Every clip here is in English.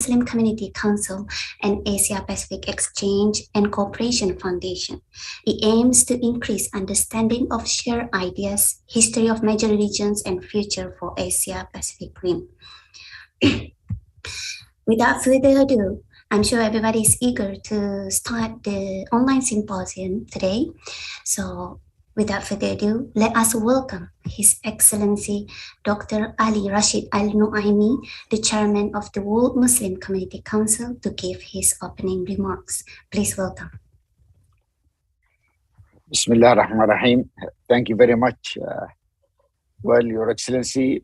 Muslim Community Council and Asia Pacific Exchange and Cooperation Foundation. It aims to increase understanding of shared ideas, history of major regions, and future for Asia Pacific Rim. Without further ado, I'm sure everybody is eager to start the online symposium today. So without further ado, let us welcome His Excellency Dr. Ali Rashid Al Nuaimi, the Chairman of the World Muslim Community Council, to give his opening remarks. Please welcome. Bismillah ar-Rahman ar-Rahim. Thank you very much. Well, Your Excellency,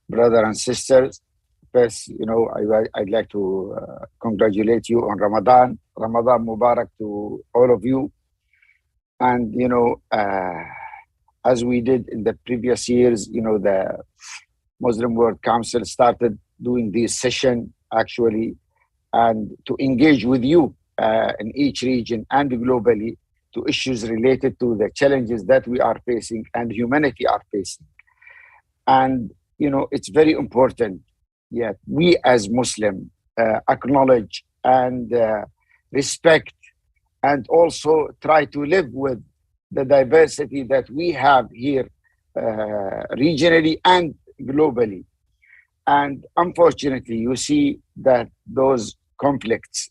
brothers and sisters, first, I'd like to congratulate you on Ramadan. Ramadan Mubarak to all of you. And, as we did in the previous years, the Muslim World Council started doing this session actually, and to engage with you in each region and globally to issues related to the challenges that we are facing and humanity are facing. And, it's very important that we as Muslim acknowledge and respect and also try to live with the diversity that we have here regionally and globally. And unfortunately, you see that those conflicts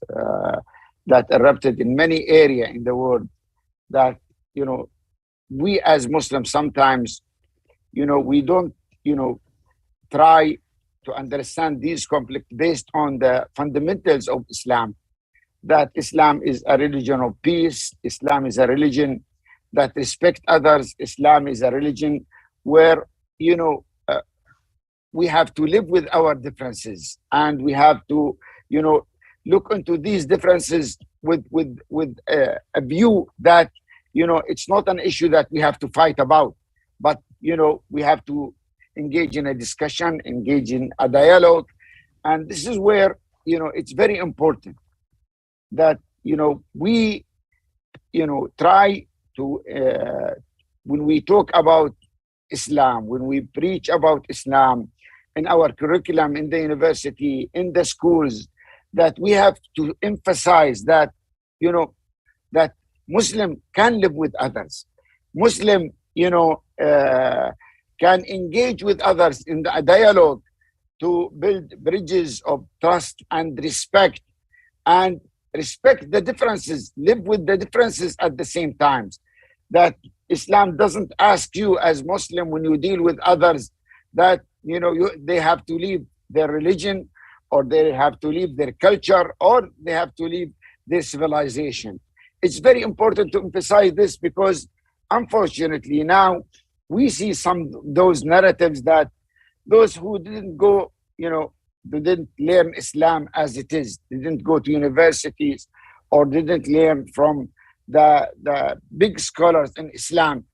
that erupted in many areas in the world, that, we as Muslims sometimes, we don't, try to understand these conflicts based on the fundamentals of Islam, that Islam is a religion of peace, Islam is a religion that respects others, Islam is a religion where, we have to live with our differences, and we have to, look into these differences with a view that, it's not an issue that we have to fight about, but, we have to engage in a discussion, engage in a dialogue. And this is where, it's very important that, we, try to, when we talk about Islam, when we preach about Islam in our curriculum, in the university, in the schools, that we have to emphasize that, that Muslim can live with others. Muslim, can engage with others in the dialogue to build bridges of trust and respect the differences, live with the differences at the same time. That Islam doesn't ask you as Muslim when you deal with others that, they have to leave their religion, or they have to leave their culture, or they have to leave their civilization. It's very important to emphasize this because unfortunately now we see those narratives that those who didn't go, they didn't learn Islam as it is, they didn't go to universities or didn't learn from the big scholars in Islam.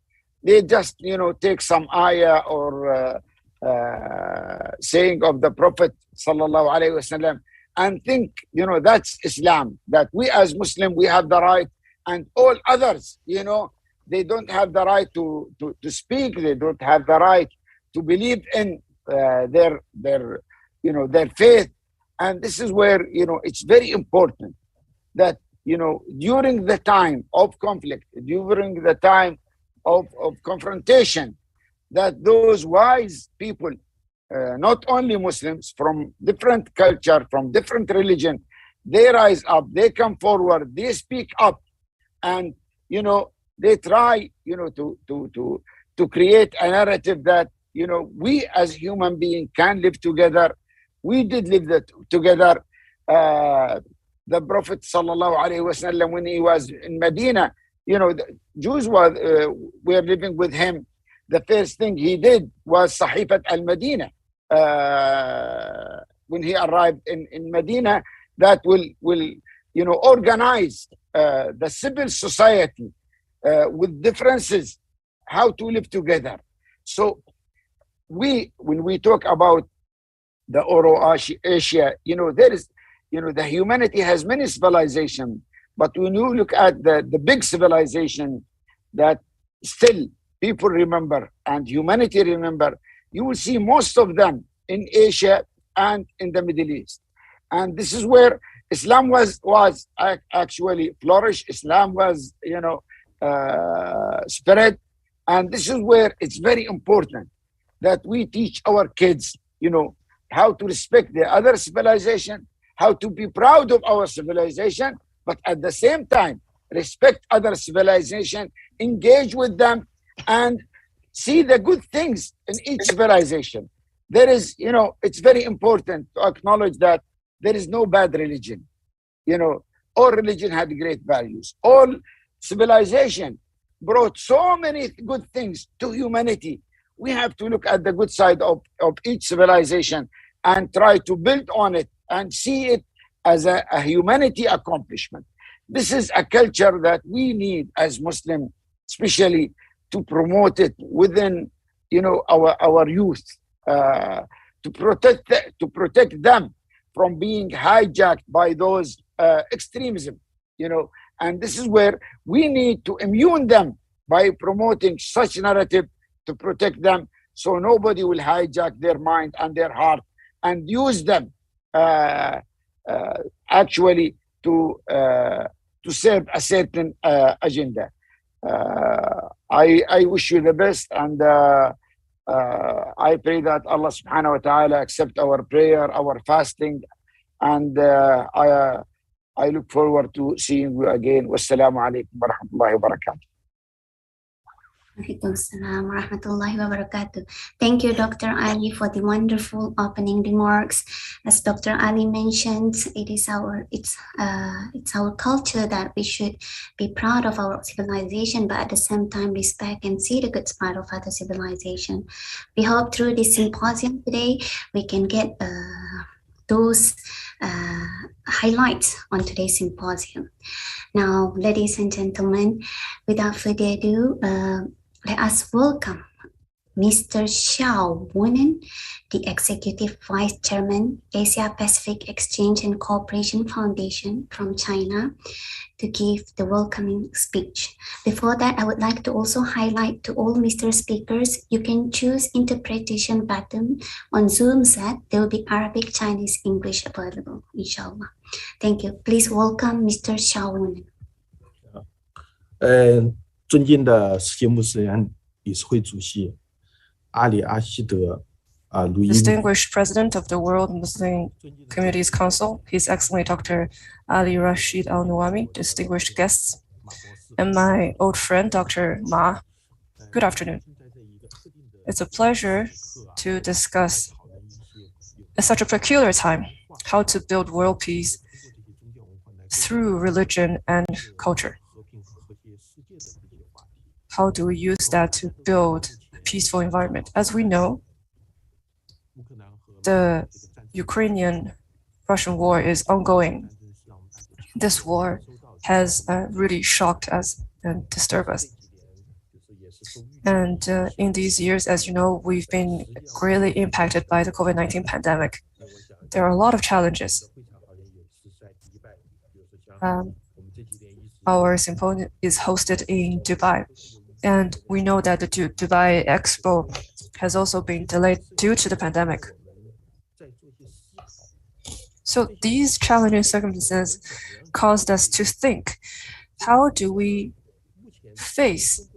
They just, take some ayah or saying of the Prophet sallallahu alaihi wasallam and think, that's Islam, that we as Muslim, we have the right, and all others, they don't have the right to speak. They don't have the right to believe in their faith. And this is where, it's very important that, during the time of conflict, during the time of confrontation, that those wise people, not only Muslims, from different culture, from different religion, they rise up, they come forward, they speak up, and, they try, to create a narrative that, we as human beings can live together. We did live together. The Prophet sallallahu alaihi wasallam, when he was in Medina, the Jews were living with him. The first thing he did was Sahifat al-Medina. When he arrived in Medina, that will organize the civil society with differences, how to live together. So when we talk about the Euro-Asia, there is, the humanity has many civilizations, but when you look at the big civilization that still people remember and humanity remember, you will see most of them in Asia and in the Middle East. And this is where Islam was actually flourished. Islam was, spread. And this is where it's very important that we teach our kids, how to respect the other civilization, how to be proud of our civilization, but at the same time, respect other civilization, engage with them, and see the good things in each civilization. There is, it's very important to acknowledge that there is no bad religion. All religion had great values. All civilization brought so many good things to humanity. We have to look at the good side of each civilization and try to build on it and see it as a humanity accomplishment. This is a culture that we need as Muslims, especially to promote it within, our youth, to protect them from being hijacked by those extremism, and this is where we need to immune them by promoting such narrative to protect them, so nobody will hijack their mind and their heart and use them actually to serve a certain agenda. I wish you the best, and I pray that Allah subhanahu wa ta'ala accept our prayer, our fasting, and I look forward to seeing you again. Wassalamu alaikum wa rahmatullahi wa barakatuh. Waalaikumsalam wa rahmatullahi wa barakatuh. Thank you, Dr. Ali, for the wonderful opening remarks. As Dr. Ali mentioned, it's our culture that we should be proud of our civilization, but at the same time respect and see the good side of other civilization. We hope through this symposium today we can get those highlights on today's symposium. Now, ladies and gentlemen, without further ado, let us welcome Mr. Xiao Wunen, the Executive Vice Chairman, Asia Pacific Exchange and Cooperation Foundation from China, to give the welcoming speech. Before that, I would like to also highlight to all Mr. Speakers, you can choose interpretation button on Zoom set. There will be Arabic, Chinese, English available, inshallah. Thank you. Please welcome Mr. Xiao Wunen. 尊敬的世界穆斯林理事会主席阿里阿希德鲁伊 Distinguished President of the World Muslim Communities Council, His Excellency Dr. Ali Rashid Al Nuami, distinguished guests, and my old friend Dr. Ma. Good afternoon. It's a pleasure to discuss at such a peculiar time how to build world peace through religion and culture. How do we use that to build a peaceful environment? As we know, the Ukrainian-Russian war is ongoing. This war has really shocked us and disturbed us. And in these years, as you know, we've been greatly impacted by the COVID-19 pandemic. There are a lot of challenges. Our symposium is hosted in Dubai. And we know that the Dubai Expo has also been delayed due to the pandemic. So these challenging circumstances caused us to think, how do we face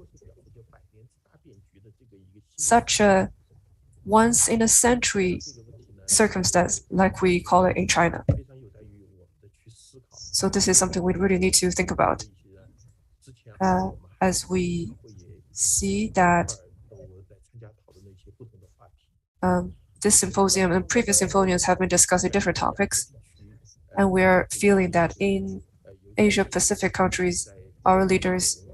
such a once-in-a-century circumstance like we call it in China? So this is something we really need to think about. As we see that this symposium and previous symposiums have been discussing different topics, and we're feeling that in Asia-Pacific countries, our leaders,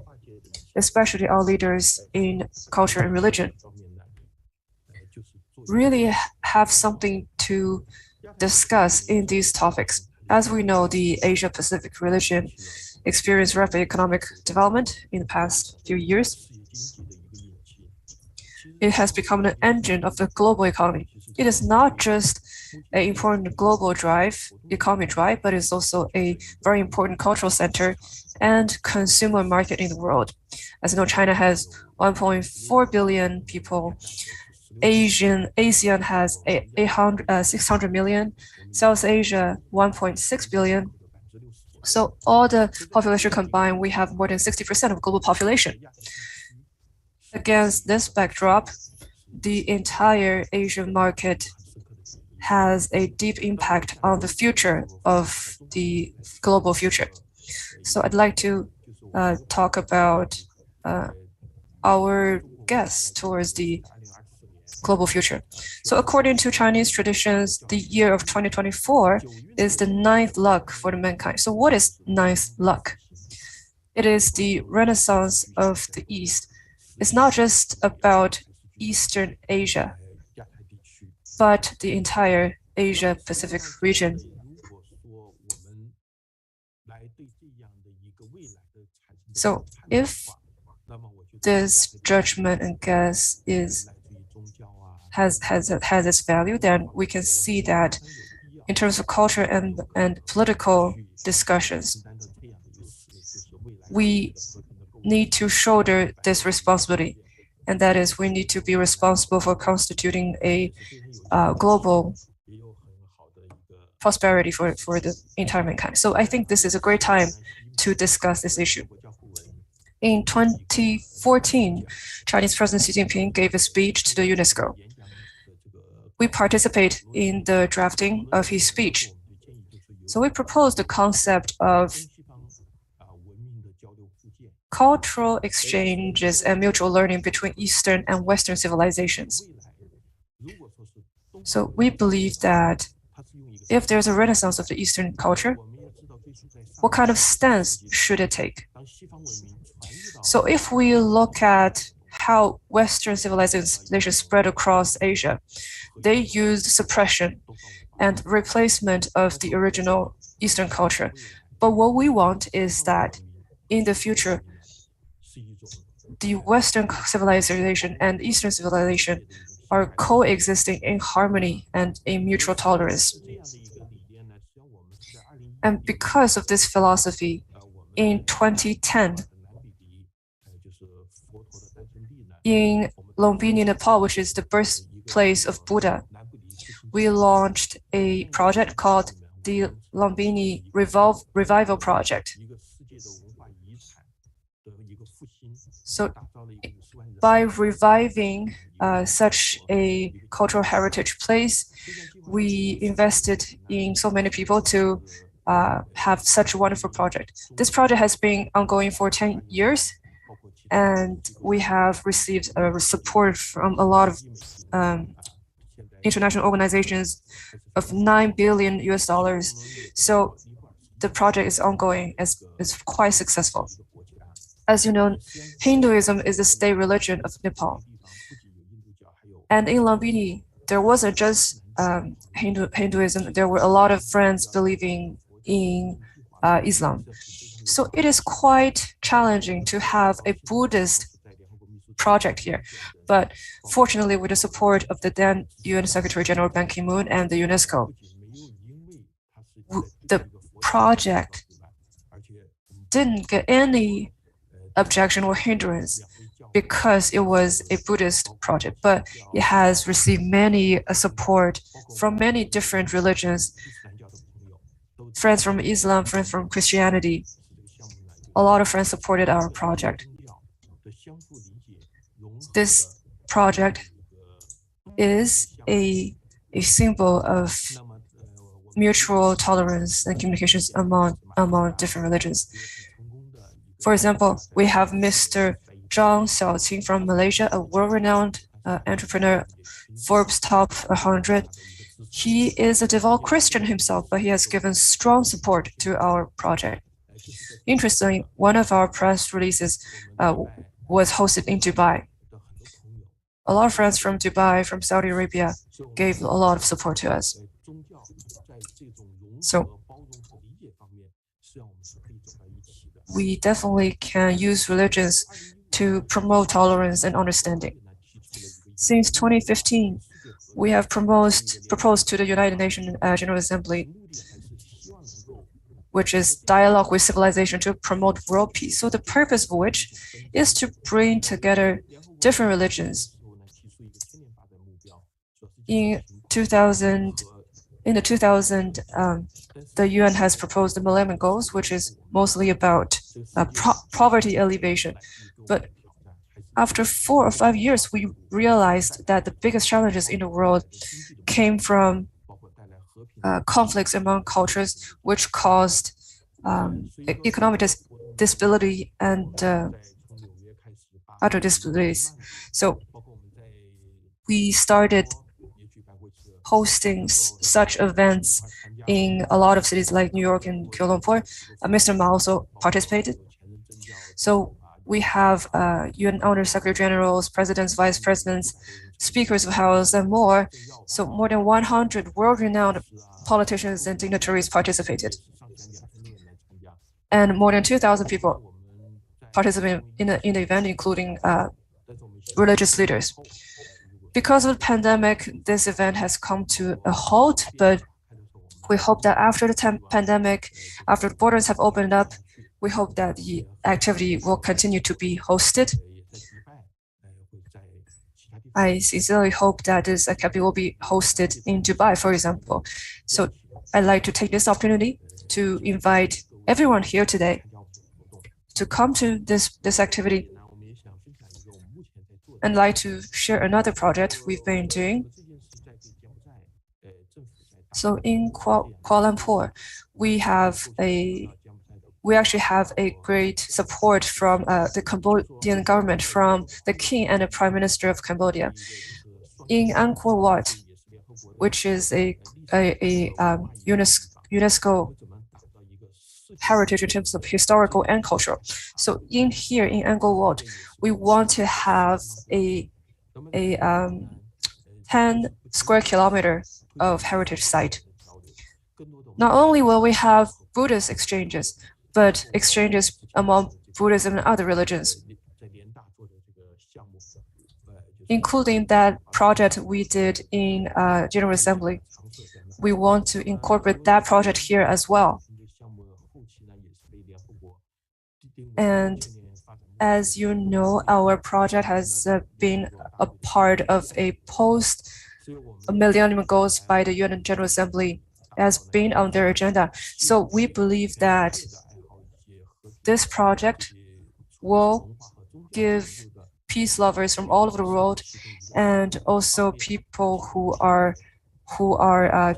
especially our leaders in culture and religion, really have something to discuss in these topics. As we know, the Asia-Pacific religion experienced rapid economic development in the past few years. It has become an engine of the global economy. It is not just an important global economy drive, but it's also a very important cultural center and consumer market in the world. As you know, China has 1.4 billion people, ASEAN has 600 million, South Asia 1.6 billion. So all the population combined, we have more than 60% of global population. Against this backdrop, the entire Asian market has a deep impact on the future of the global future. So I'd like to talk about our guess towards the global future. So according to Chinese traditions, the year of 2024 is the 9th luck for the mankind. So what is 9th luck? It is the renaissance of the East. It's not just about Eastern Asia, but the entire Asia-Pacific region. So if this judgment and guess has its value, then we can see that in terms of culture and political discussions, we need to shoulder this responsibility, and that is we need to be responsible for constituting a global prosperity for the entire mankind. So I think this is a great time to discuss this issue. In 2014, Chinese President Xi Jinping gave a speech to the UNESCO. We participate in the drafting of his speech. So we proposed the concept of cultural exchanges and mutual learning between Eastern and Western civilizations. So we believe that if there's a renaissance of the Eastern culture, what kind of stance should it take? So if we look at how Western civilization spread across Asia, they used suppression and replacement of the original Eastern culture. But what we want is that in the future, the Western civilization and Eastern civilization are coexisting in harmony and in mutual tolerance. And because of this philosophy, in 2010, in Lumbini, Nepal, which is the birthplace of Buddha, we launched a project called the Lumbini Revival Project. So by reviving such a cultural heritage place, we invested in so many people to have such a wonderful project. This project has been ongoing for 10 years, and we have received support from a lot of international organizations of $9 billion US. So the project is ongoing, it's quite successful. As you know, Hinduism is the state religion of Nepal. And in Lumbini, there wasn't just Hinduism, there were a lot of friends believing in Islam. So it is quite challenging to have a Buddhist project here. But fortunately, with the support of the then UN Secretary General Ban Ki-moon and the UNESCO, the project didn't get any objection or hindrance because it was a Buddhist project, but it has received many support from many different religions, friends from Islam, friends from Christianity. A lot of friends supported our project. This project is a symbol of mutual tolerance and communications among different religions. For example, we have Mr. Zhang Xiaoqing from Malaysia, a world-renowned entrepreneur, Forbes Top 100. He is a devout Christian himself, but he has given strong support to our project. Interestingly, one of our press releases was hosted in Dubai. A lot of friends from Dubai, from Saudi Arabia, gave a lot of support to us. So we definitely can use religions to promote tolerance and understanding. Since 2015, we have proposed to the United Nations General Assembly, which is dialogue with civilization to promote world peace. So the purpose of which is to bring together different religions In the 2000, the UN has proposed the Millennium Goals, which is mostly about poverty alleviation. But after 4 or 5 years, we realized that the biggest challenges in the world came from conflicts among cultures, which caused economic disability and other disabilities. So we started hosting such events in a lot of cities like New York and Kuala Lumpur. Mr. Ma also participated. So we have UN Under Secretary Generals, presidents, vice presidents, speakers of house, and more. So more than 100 world-renowned politicians and dignitaries participated. And more than 2,000 people participated in the event, including religious leaders. Because of the pandemic, this event has come to a halt, but we hope that after the pandemic, after the borders have opened up, we hope that the activity will continue to be hosted. I sincerely hope that this activity will be hosted in Dubai, for example. So I'd like to take this opportunity to invite everyone here today to come to this activity. I'd like to share another project we've been doing. So in Kuala Lumpur, we actually have a great support from the Cambodian government, from the king and the prime minister of Cambodia. In Angkor Wat, which is a UNESCO heritage in terms of historical and cultural. So here in Angkor Wat, we want to have a 10 square kilometer of heritage site. Not only will we have Buddhist exchanges, but exchanges among Buddhism and other religions, including that project we did in General Assembly. We want to incorporate that project here as well. And as you know, our project has been a part of a post-Millennium Goals by the UN General Assembly, has been on their agenda. So we believe that this project will give peace lovers from all over the world and also people who are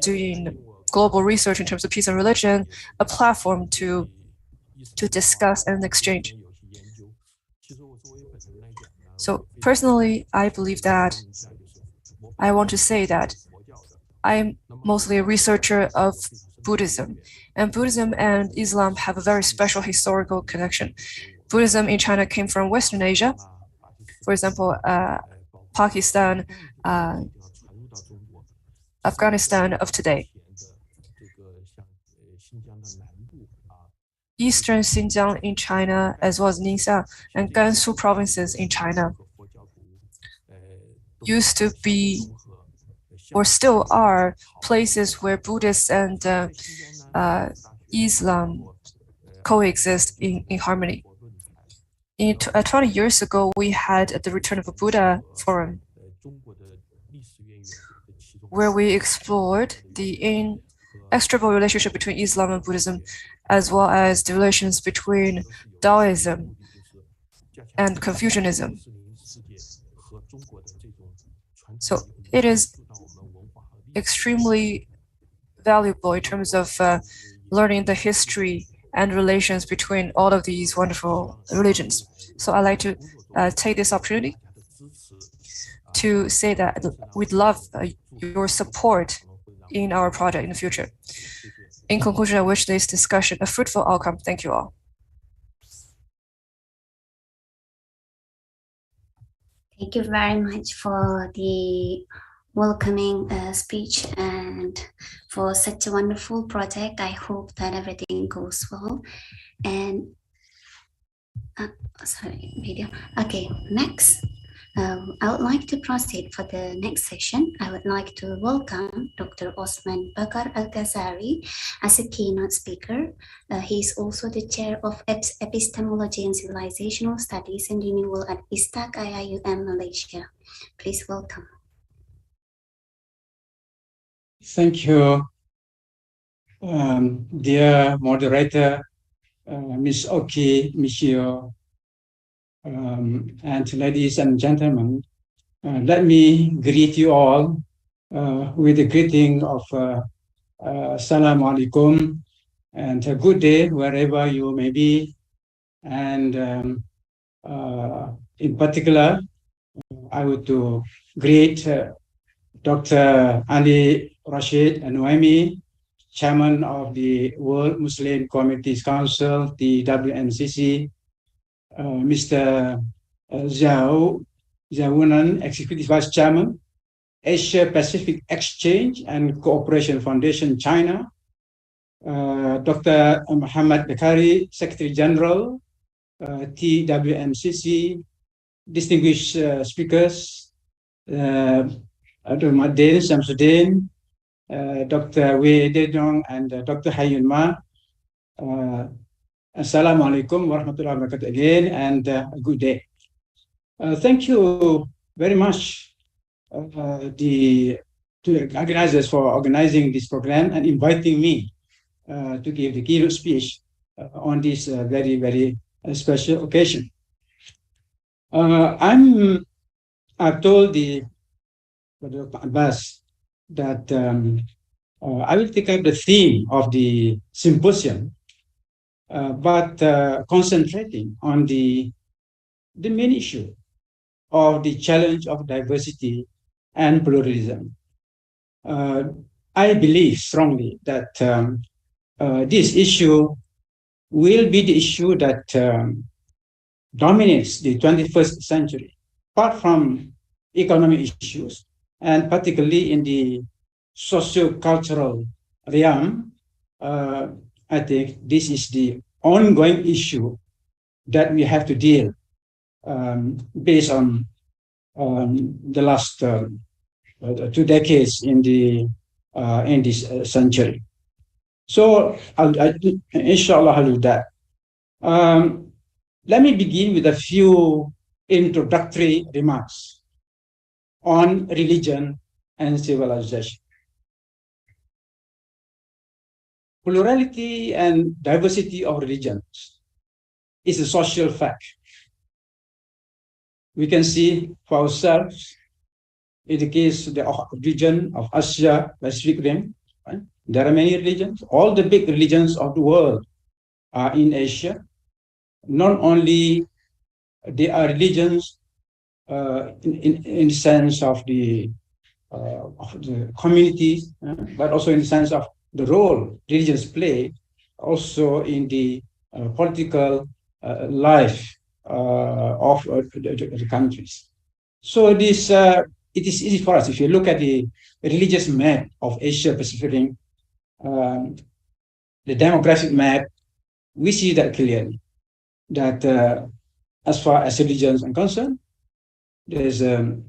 doing global research in terms of peace and religion a platform to discuss and exchange. So personally, I believe that I want to say that I'm mostly a researcher of Buddhism, and Buddhism and Islam have a very special historical connection. Buddhism in China came from Western Asia, for example, Pakistan, Afghanistan of today. Eastern Xinjiang in China, as well as Ningxia and Gansu provinces in China, used to be or still are places where Buddhists and Islam coexist in harmony. 20 years ago, we had the Return of a Buddha forum, where we explored the inextricable relationship between Islam and Buddhism, as well as the relations between Taoism and Confucianism. So it is extremely valuable in terms of learning the history and relations between all of these wonderful religions. So I'd like to take this opportunity to say that we'd love your support in our project in the future. In conclusion, I wish this discussion a fruitful outcome. Thank you all. Thank you very much for the welcoming speech and for such a wonderful project. I hope that everything goes well. And sorry, video. Okay, next. I would like to proceed for the next session. I would like to welcome Dr. Osman Bakar Al-Ghazali as a keynote speaker. He is also the chair of Epistemology and Civilizational Studies and Renewal at ISTAC IIUM Malaysia. Please welcome. Thank you, dear moderator, Ms. Oki, Michio, and ladies and gentlemen. Let me greet you all with the greeting of Assalamu alaikum, and a good day wherever you may be. And in particular, I would to greet Dr. Ali Rashid Anwami, Chairman of the World Muslim Communities Council, the WMCC, Mr. Zhawunan, Executive Vice Chairman, Asia Pacific Exchange and Cooperation Foundation, China, Dr. Muhammad Bakari, Secretary General, TWMCC, distinguished speakers, Dr. Madin Samsudin, Dr. Wei Dedong, and Dr. Hayyun Ma. Assalamu alaikum wa rahmatullahi wa barakatuh again, and a good day. Thank you very much to the organizers for organizing this program and inviting me to give the keynote speech on this very, very special occasion. I've told Dr. Abbas that I will take up the theme of the symposium, but concentrating on the main issue of the challenge of diversity and pluralism. I believe strongly that this issue will be the issue that dominates the 21st century, apart from economic issues, and particularly in the socio-cultural realm. I think this is the ongoing issue that we have to deal based on the last 2 decades in this century. So, inshallah, I'll do that. Let me begin with a few introductory remarks on religion and civilization. Plurality and diversity of religions is a social fact. We can see for ourselves in the case of the region of Asia Pacific Rim. Right? There are many religions. All the big religions of the world are in Asia. Not only they are religions in the sense of the communities, but also in the sense of the role religions play, also in the political life of the countries. So this it is easy for us if you look at the religious map of Asia Pacific Ring, the demographic map. We see that clearly that as far as religions are concerned, there's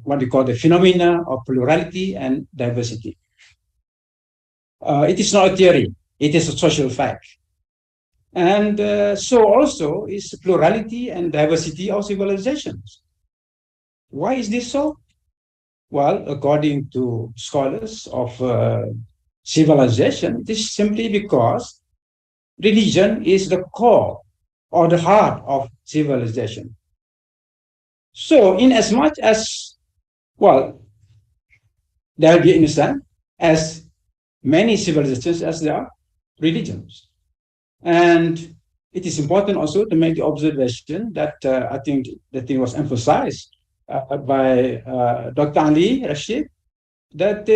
what we call the phenomena of plurality and diversity. It is not a theory, it is a social fact. And so also is plurality and diversity of civilizations. Why is this so? Well, according to scholars of civilization, it is simply because religion is the core or the heart of civilization. So, in as much as, well, there will be, in a sense, as many civilizations as there are religions. And it is important also to make the observation that I think that it was emphasized by Dr. Ali Rashid, that,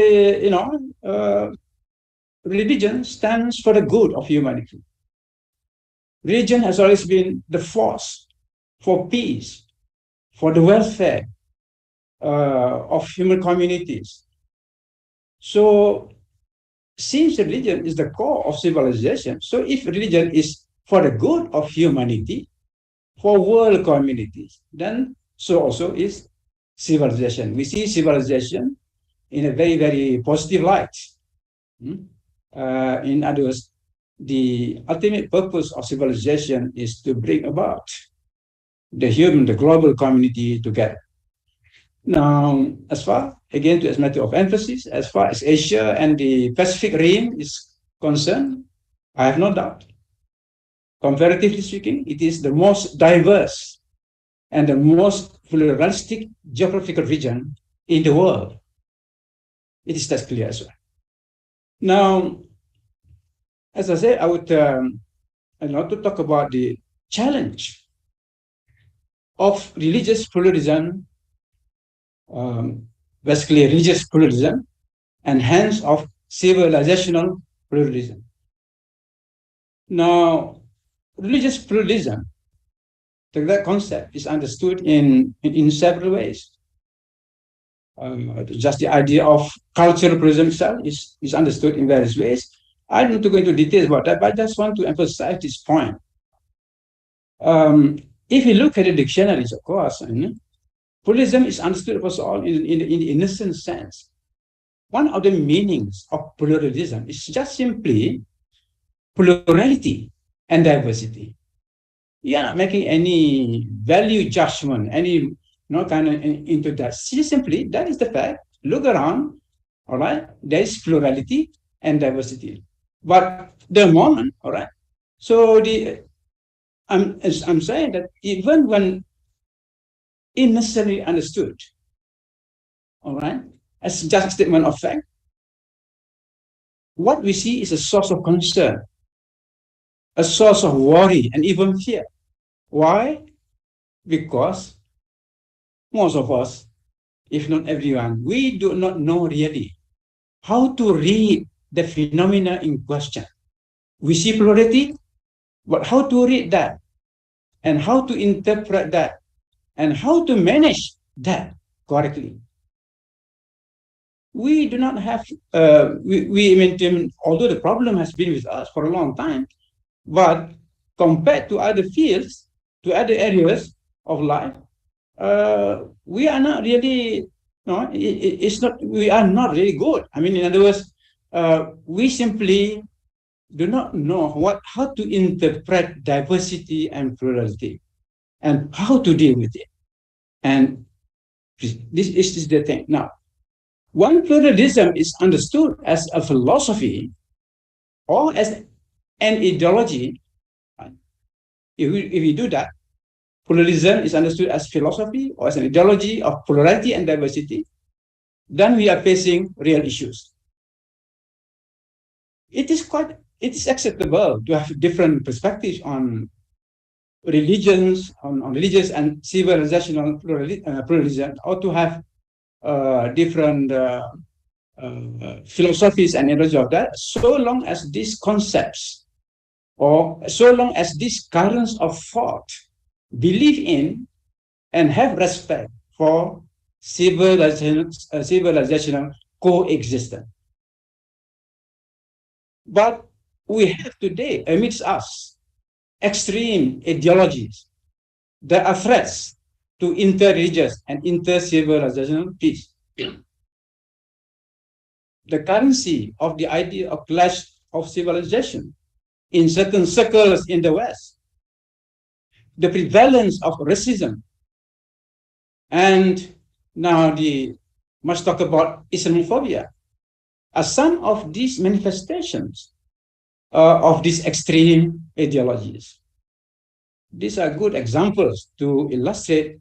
religion stands for the good of humanity. Religion has always been the force for peace, for the welfare of human communities. So, since religion is the core of civilization, so if religion is for the good of humanity, for world communities, then so also is civilization. We see civilization in a very, very positive light. In other words, the ultimate purpose of civilization is to bring about the global community together. Now, as far, again, as a matter of emphasis, as far as Asia and the Pacific Rim is concerned, I have no doubt. Comparatively speaking, it is the most diverse and the most pluralistic geographical region in the world. It is that clear as well. Now, as I said, I would like to talk about the challenge of religious pluralism, basically religious pluralism, and hence of civilizational pluralism. Now, religious pluralism, that concept is understood in several ways. Just the idea of cultural pluralism itself is understood in various ways. I don't want to go into details about that, but I just want to emphasize this point. If you look at the dictionaries, of course, pluralism is understood, first of all, in the innocent sense. One of the meanings of pluralism is just simply plurality and diversity. You are not making any value judgment, any kind of into that. Simply, that is the fact. Look around, all right? There is plurality and diversity. But the moment, all right? So I'm saying that even when innocently understood, all right, as just a statement of fact, what we see is a source of concern, a source of worry, and even fear. Why? Because most of us, if not everyone, we do not know really how to read the phenomena in question. We see plurality, but how to read that, and how to interpret that, and how to manage that correctly. We do not have, although the problem has been with us for a long time, but compared to other fields, to other areas of life, we are not really, we are not really good. I mean, in other words, we simply do not know how to interpret diversity and plurality and how to deal with it. And this is the thing. Now, when pluralism is understood as a philosophy or as an ideology, if we do that, pluralism is understood as philosophy or as an ideology of plurality and diversity, then we are facing real issues. It is acceptable to have different perspectives on religions, on religious and civilizational pluralism, or to have different philosophies and ideology of that, so long as these concepts or so long as these currents of thought believe in and have respect for civilizational coexistence. But we have today, amidst us, extreme ideologies that are threats to inter-religious and inter-civilizational peace. The currency of the idea of clash of civilization in certain circles in the West, the prevalence of racism, and now the much talk about Islamophobia, are some of these manifestations of these extreme ideologies. These are good examples to illustrate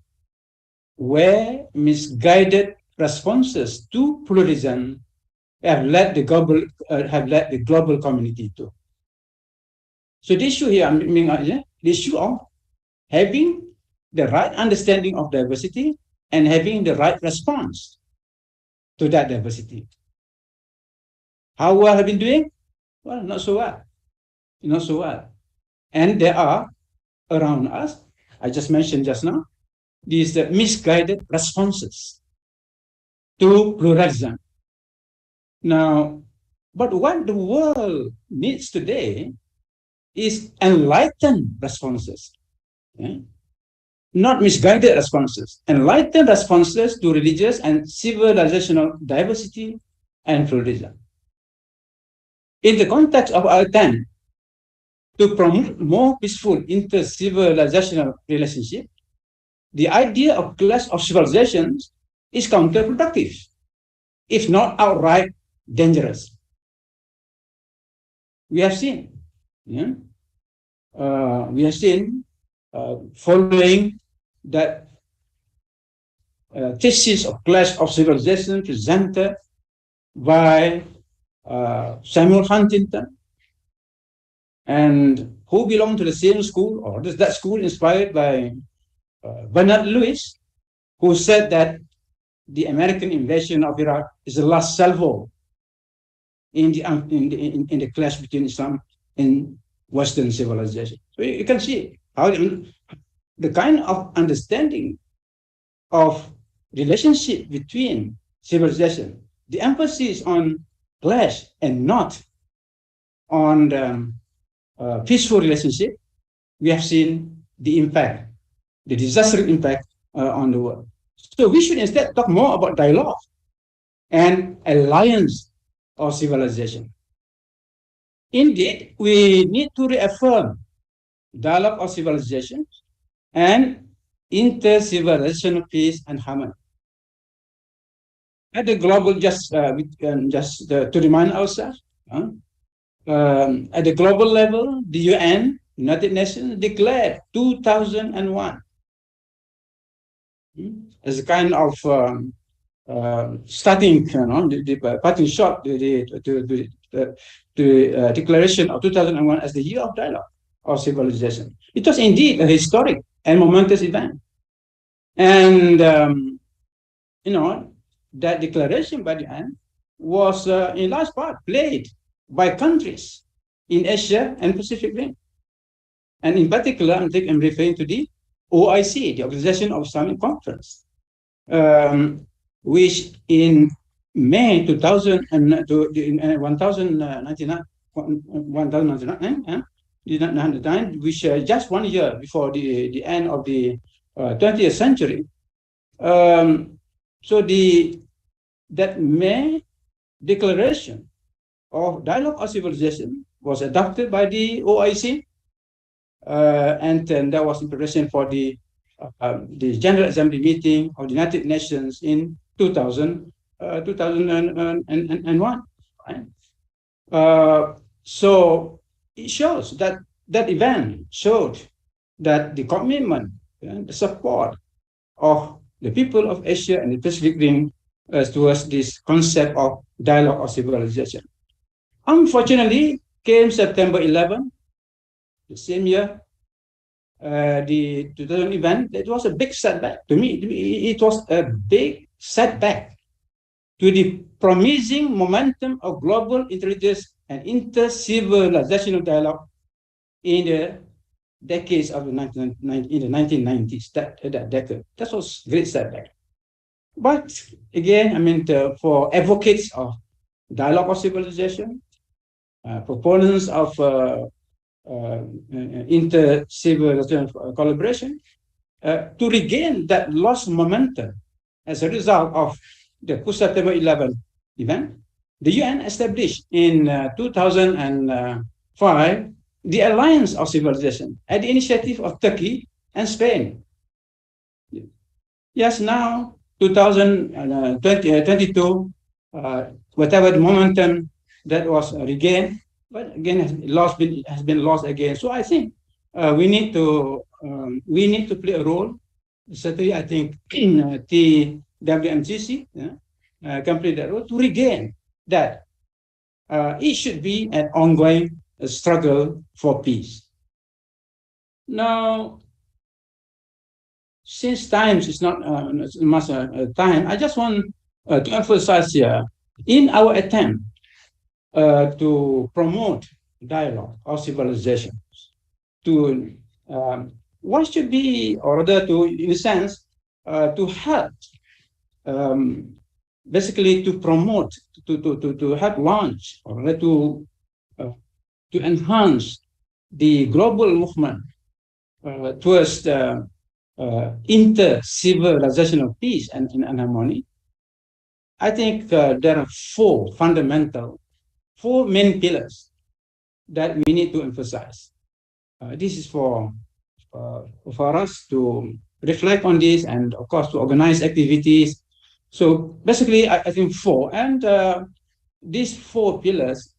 where misguided responses to pluralism have led the global community to. So the issue here, the issue of having the right understanding of diversity and having the right response to that diversity. How well have been doing? Well, not so well. Not so well. And there are around us, I just mentioned just now, these misguided responses to pluralism. Now, but what the world needs today is enlightened responses, not misguided responses, enlightened responses to religious and civilizational diversity and pluralism. In the context of our time, to promote more peaceful inter-civilizational relationship, the idea of clash of civilizations is counterproductive, if not outright dangerous. We have seen, following that thesis of clash of civilization presented by Samuel Huntington, and who belonged to the same school, or that school inspired by Bernard Lewis, who said that the American invasion of Iraq is the last salvo in the clash between Islam and Western civilization. So you can see how the kind of understanding of relationship between civilization, the emphasis on clash and not on peaceful relationship, we have seen the impact, the disastrous impact on the world. So we should instead talk more about dialogue and alliance of civilization. Indeed, we need to reaffirm dialogue of civilization and inter-civilizational peace and harmony. At the global, just to remind ourselves, at the global level, the UN, United Nations, declared 2001 as a kind of starting, the parting shot, the declaration of 2001 as the year of dialogue of civilization. It was indeed a historic and momentous event. And, that declaration by the UN was in large part played by countries in Asia and Pacific Rim. And in particular, I'm referring to the OIC, the Organization of Islamic Conference, which in May 1999, which just 1 year before the end of the 20th century. So that May declaration of dialogue of civilization was adopted by the OIC, and then that was in preparation for the General Assembly meeting of the United Nations in 2001. Right? So it shows that event showed that the commitment and the support of the people of Asia and the Pacific Rim towards this concept of dialogue of civilization. Unfortunately, came September 11, the same year, the 2000 event. It was a big setback to me. It was a big setback to the promising momentum of global intelligence and inter-civilizational dialogue in the decades of the 1990s, that decade. That was a great setback. But again, for advocates of dialogue of civilization, proponents of inter-civilizational collaboration, to regain that lost momentum as a result of the post-September 11 event, the UN established in 2005 the Alliance of Civilization at the initiative of Turkey and Spain. Yes, now 2022, whatever the momentum that was regained, but again has been lost again. So I think we need to play a role. Certainly, I think the WMGC can play that role to regain that. It should be an ongoing struggle for peace. Now, since time is not much time, I just want to emphasize here, in our attempt to promote dialogue of civilizations, to what should be, or rather to, in a sense, to help, basically to promote, to help launch, or rather to enhance the global movement towards the inter-civilizational peace and harmony. I think there are four main pillars that we need to emphasize. This is for us to reflect on this, and of course to organize activities So basically, I think four. And these four pillars,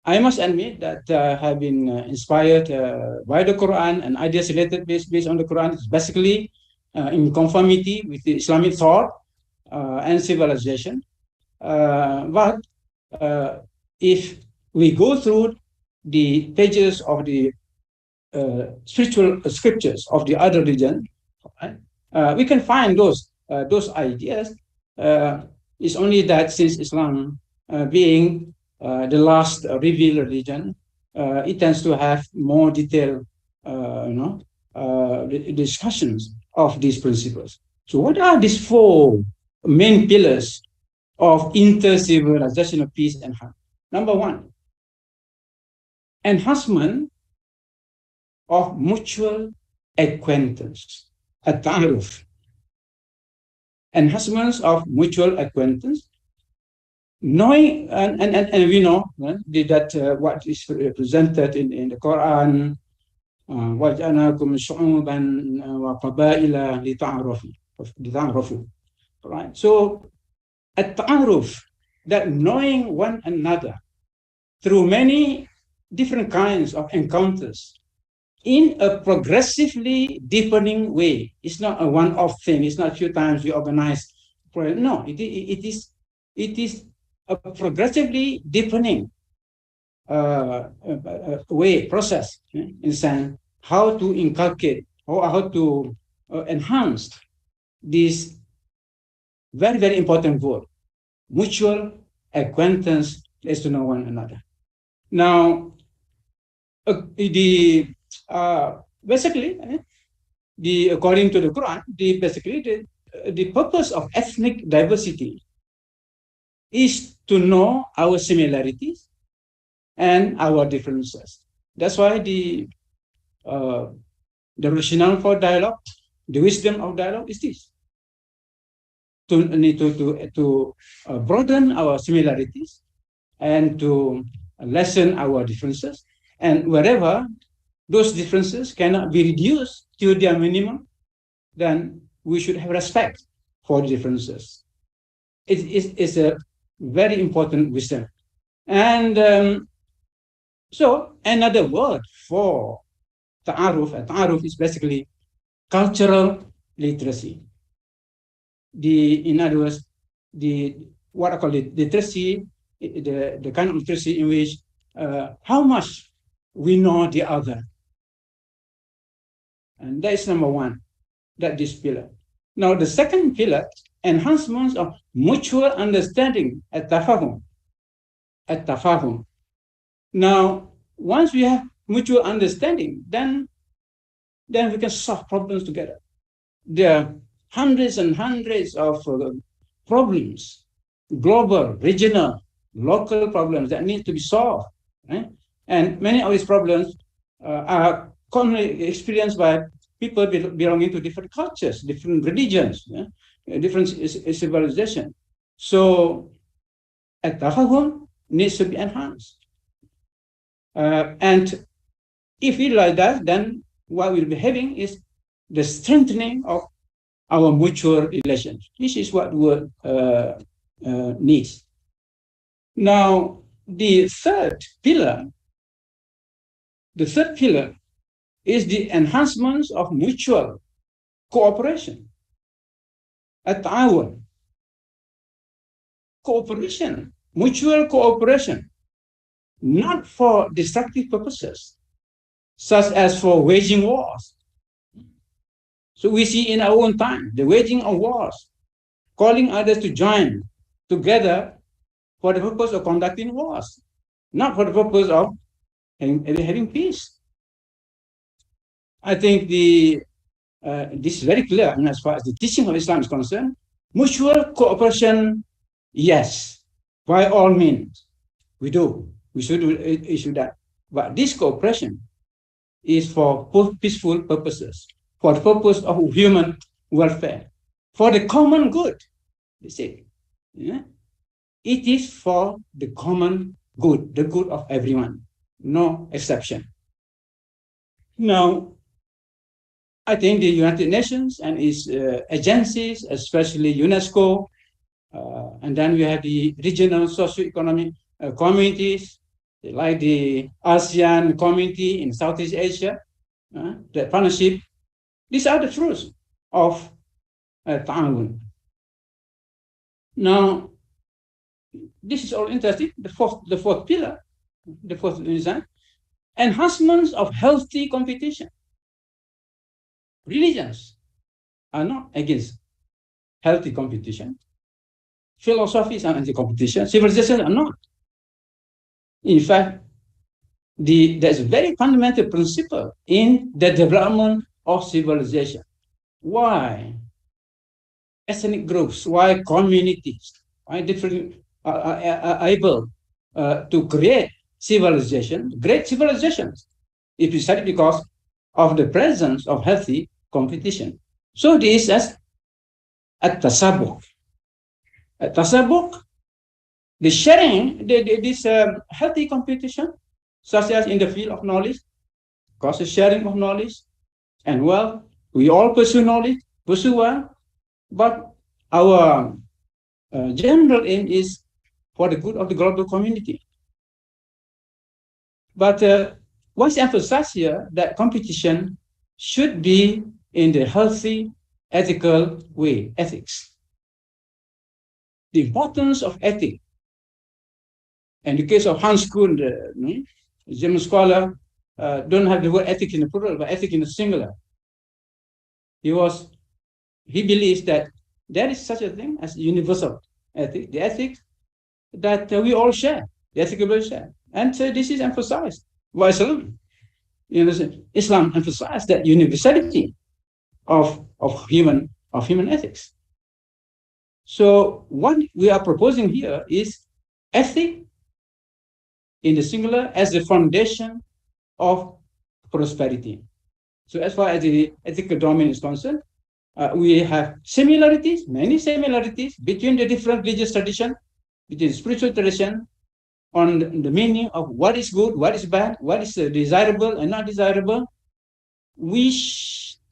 I must admit that have been inspired by the Quran and ideas related based on the Quran. It's basically in conformity with the Islamic thought and civilization. But if we go through the pages of the spiritual scriptures of the other religion, we can find those ideas. It's only that since Islam being the last revealed religion, it tends to have more detailed, discussions of these principles. So, what are these four main pillars of inter-civilizational peace and harmony? Number one, enhancement of mutual acquaintance, at-ta'aruf. Enhancements of mutual acquaintance, knowing, and we know that what is presented in the Quran, وَجَعَلْنَاكُمْ شُعُوبًا وَقَبَائِلَ لِتَعَارَفُوا. Right? So, at-ta'aruf, that knowing one another through many different kinds of encounters in a progressively deepening way. It's not a one-off thing. It's not a few times we organize. No, it is a progressively deepening process in sense how to inculcate or how to enhance this very, very important word, mutual acquaintance is to know one another. Now, basically, according to the Quran, the purpose of ethnic diversity is to know our similarities and our differences. That's why the rationale for dialogue, the wisdom of dialogue is this: to broaden our similarities and to lessen our differences, and wherever those differences cannot be reduced to their minimum, then we should have respect for the differences. It's a very important wisdom. And so another word for ta'aruf is basically cultural literacy. In other words, what I call it, literacy, the kind of literacy in which how much we know the other. And that is number one, this pillar. Now, the second pillar, enhancements of mutual understanding, at-tafahum. Now, once we have mutual understanding, then we can solve problems together. There are hundreds and hundreds of problems, global, regional, local problems that need to be solved. Right? And many of these problems are commonly experienced by people belonging to different cultures, different religions, different civilizations. So, at-tafahum needs to be enhanced. And if we like that, then what we'll be having is the strengthening of our mutual relations. This is what the world needs. Now, the third pillar is the enhancements of mutual cooperation. At-ta'awun. Cooperation, mutual cooperation, not for destructive purposes, such as for waging wars. So we see in our own time, the waging of wars, calling others to join together for the purpose of conducting wars, not for the purpose of having peace. I think this is very clear, and as far as the teaching of Islam is concerned. Mutual cooperation, yes, by all means, we should issue that. But this cooperation is for peaceful purposes, for the purpose of human welfare, for the common good. You see, yeah? It is for the common good, the good of everyone, no exception. Now, I think the United Nations and its agencies, especially UNESCO, And then we have the regional socio-economic communities, like the ASEAN community in Southeast Asia, the partnership. These are the fruits of ta'awun. Now, this is all interesting. The fourth pillar, the fourth design, enhancements of healthy competition. Religions are not against healthy competition. Philosophies are anti-competition. Civilizations are not. In fact, there's a very fundamental principle in the development of civilization. Why ethnic groups, why communities, why different are able to create civilization, great civilizations, is precisely because of the presence of healthy competition. So this is at-tasabuq. At-tasabuq, the sharing, this healthy competition, such as in the field of knowledge, because the sharing of knowledge and wealth, we all pursue knowledge, pursue wealth, but our general aim is for the good of the global community. But what's emphasized here that competition should be in the healthy, ethical way, ethics. The importance of ethics. In the case of Hans Kuhn, the German scholar, don't have the word ethics in the plural, but ethics in the singular. He believes that there is such a thing as universal ethics, the ethics that we all share, the ethics we share. And this is emphasized by Islam. Islam emphasized that universality of human ethics. So what we are proposing here is ethics in the singular as the foundation of prosperity. So as far as the ethical domain is concerned, we have similarities, many similarities between the different religious traditions, between spiritual tradition, on the meaning of what is good, what is bad, what is desirable and not desirable. We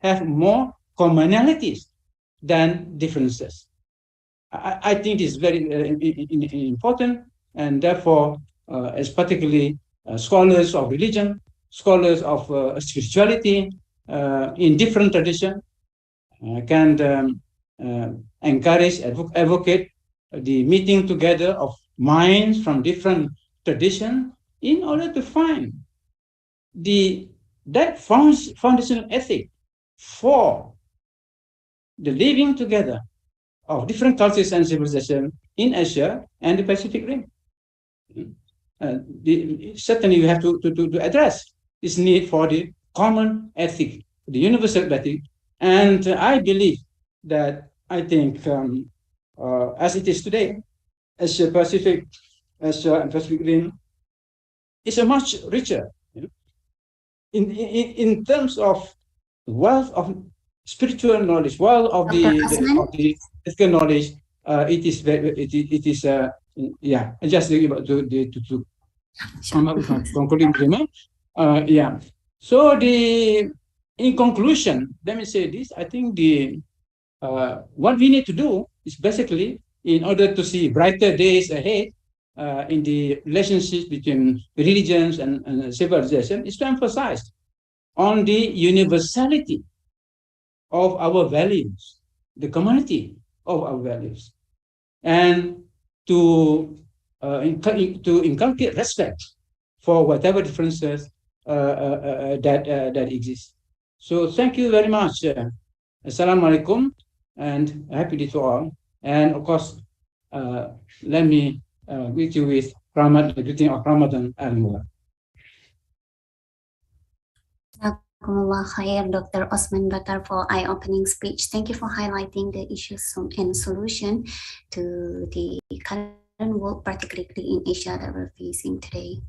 have more commonalities than differences. I think it's very important, and therefore, as particularly scholars of religion, scholars of spirituality in different traditions can encourage, advocate the meeting together of minds from different traditions in order to find that foundational ethic for the living together of different cultures and civilizations in Asia and the Pacific Rim. Certainly, you have to address this need for the common ethic, the universal ethic. And I believe that, I think, as it is today, Asia Pacific Rim is a much richer, in terms of wealth of spiritual knowledge, wealth of the ethical knowledge. It is yeah. Just about to come up with a concluding remark. Yeah. So in conclusion, let me say this. I think what we need to do is basically, in order to see brighter days ahead in the relationships between religions and civilization, is to emphasize on the universality of our values, the community of our values, and to inculcate respect for whatever differences that exist. So thank you very much. Assalamu alaikum, and happy day to all. And of course, let me greet you with the greeting of Ramadan al-Mubarak. Jazakumullah khair, Dr. Osman Battar, for eye-opening speech. Thank you for highlighting the issues and solution to the current world, particularly in Asia, that we're facing today.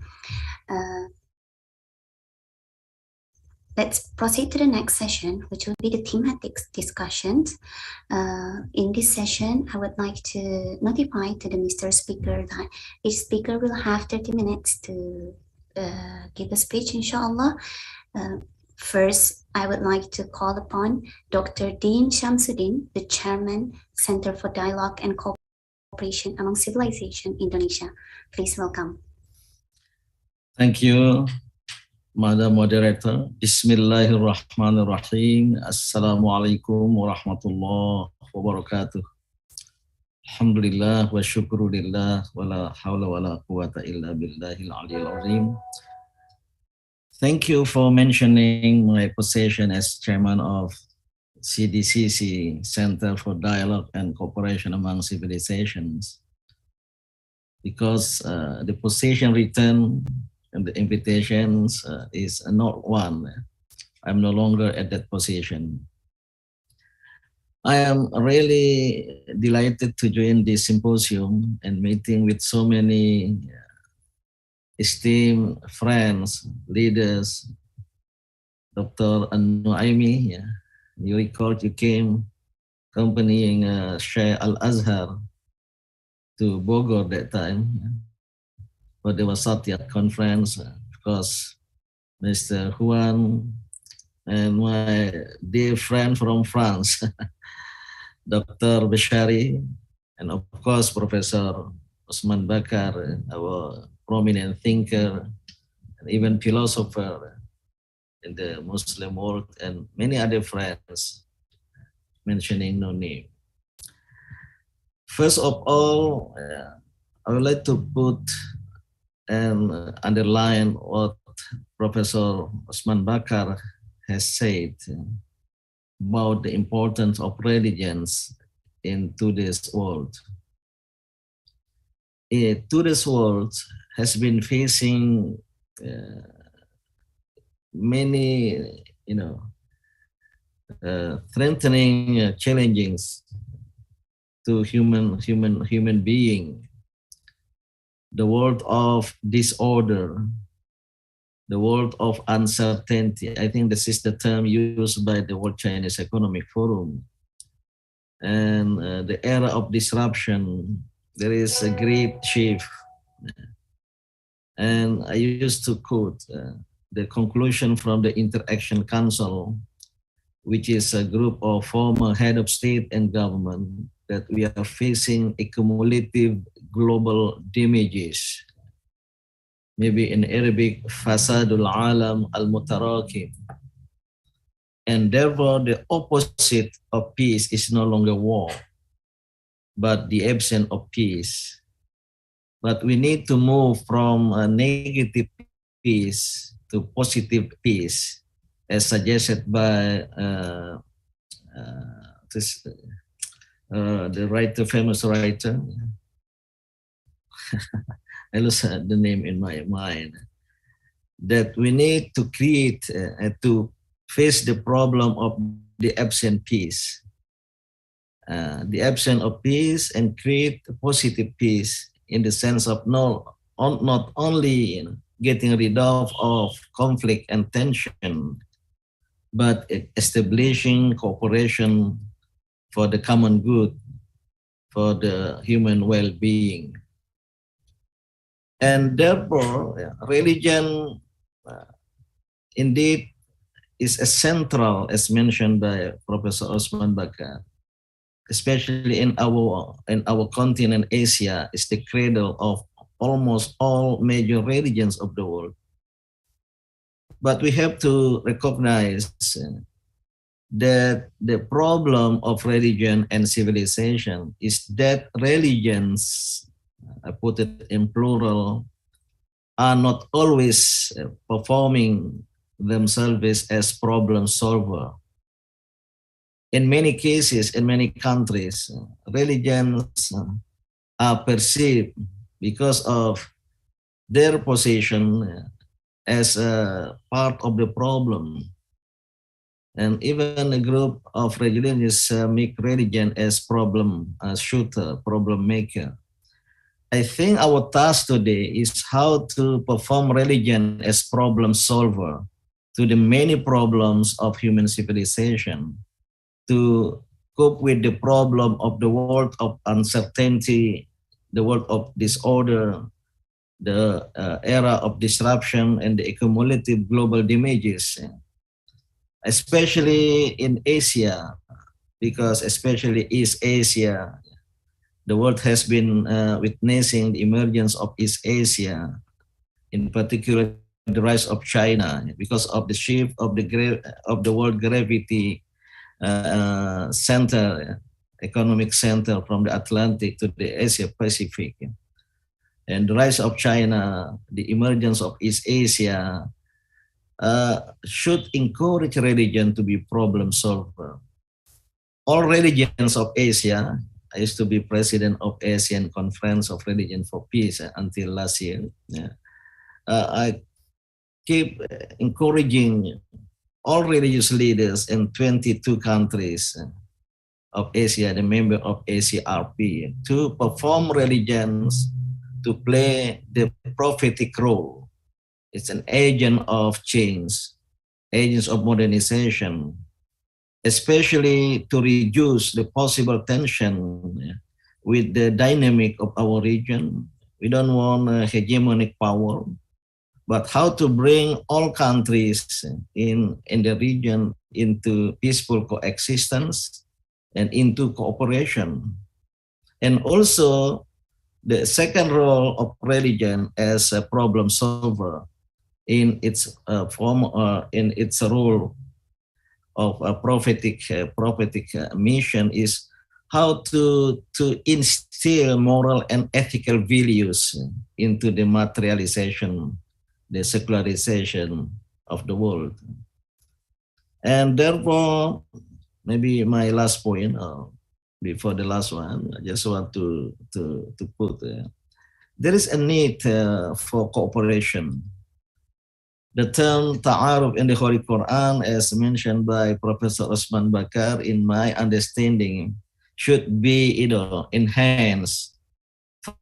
Let's proceed to the next session, which will be the thematics discussions. In this session, I would like to notify to the Mr. Speaker that each speaker will have 30 minutes to give a speech, inshallah. First, I would like to call upon Dr. Dean Shamsuddin, the Chairman, Center for Dialogue and cooperation among civilization Indonesia. Please welcome. Thank you, Madam Moderator. Bismillahirrahmanirrahim. Assalamualaikum warahmatullahi wabarakatuh. Alhamdulillah wa syukurulillah wa la hawla wa la quwata illa billahil aliyil azim. Thank you for mentioning my position as chairman of CDCC, Center for Dialogue and Cooperation Among Civilizations, because the position written and the invitations is not one. I'm no longer at that position. I am really delighted to join this symposium and meeting with so many esteemed friends, leaders. Dr. Nuaimi, you recall you came accompanying Sheikh Al-Azhar to Bogor that time for the Wasatiyat conference. Of course, Mr. Juan and my dear friend from France, Dr. Beshari, and of course, Professor Osman Bakar, our prominent thinker, and even philosopher in the Muslim world, and many other friends, mentioning no name. First of all, I would like to put and underline what Professor Osman Bakar has said about the importance of religions in today's world. Today's world has been facing many, threatening challenges to human being. The world of disorder, the world of uncertainty. I think this is the term used by the World Chinese Economic Forum. And the era of disruption, there is a great shift. And I used to quote the conclusion from the Interaction Council, which is a group of former head of state and government, that we are facing a cumulative global damages. Maybe in Arabic, fasadul alam al-mutarakim. And therefore, the opposite of peace is no longer war, but the absence of peace. But we need to move from a negative peace to positive peace, as suggested by the writer, famous writer. I lost the name in my mind. That we need to create, to face the problem of the absent peace. The absence of peace, and create positive peace in the sense of not only getting rid of conflict and tension, but establishing cooperation for the common good, for the human well-being. And therefore, religion indeed is a central, as mentioned by Professor Osman Bakar, especially in our continent, Asia, is the cradle of almost all major religions of the world. But we have to recognize that the problem of religion and civilization is that religions, I put it in plural, are not always performing themselves as problem solver. In many cases, in many countries, religions are perceived because of their position as a part of the problem. And even a group of religions make religion as problem shooter, problem maker. I think our task today is how to perform religion as problem solver to the many problems of human civilization, to cope with the problem of the world of uncertainty, the world of disorder, the era of disruption, and the cumulative global damages, especially in Asia, because especially East Asia, the world has been witnessing the emergence of East Asia, in particular the rise of China, because of the shift of the world gravity center, economic center from the Atlantic to the Asia Pacific. And the rise of China, the emergence of East Asia, should encourage religion to be problem solver. All religions of Asia, I used to be president of Asian Conference of Religion for Peace until last year. I keep encouraging all religious leaders in 22 countries of Asia, the member of ACRP, to perform religions, to play the prophetic role. It's an agent of change, agents of modernization, especially to reduce the possible tension with the dynamic of our region. We don't want a hegemonic power, but how to bring all countries in the region into peaceful coexistence and into cooperation. And also the second role of religion as a problem solver in its in its role of a prophetic mission is how to instill moral and ethical values into the materialization, the secularization of the world. And therefore, maybe my last point, before the last one, I just want to put, there is a need for cooperation. The term ta'aruf in the Holy Quran, as mentioned by Professor Osman Bakar, in my understanding, should be enhanced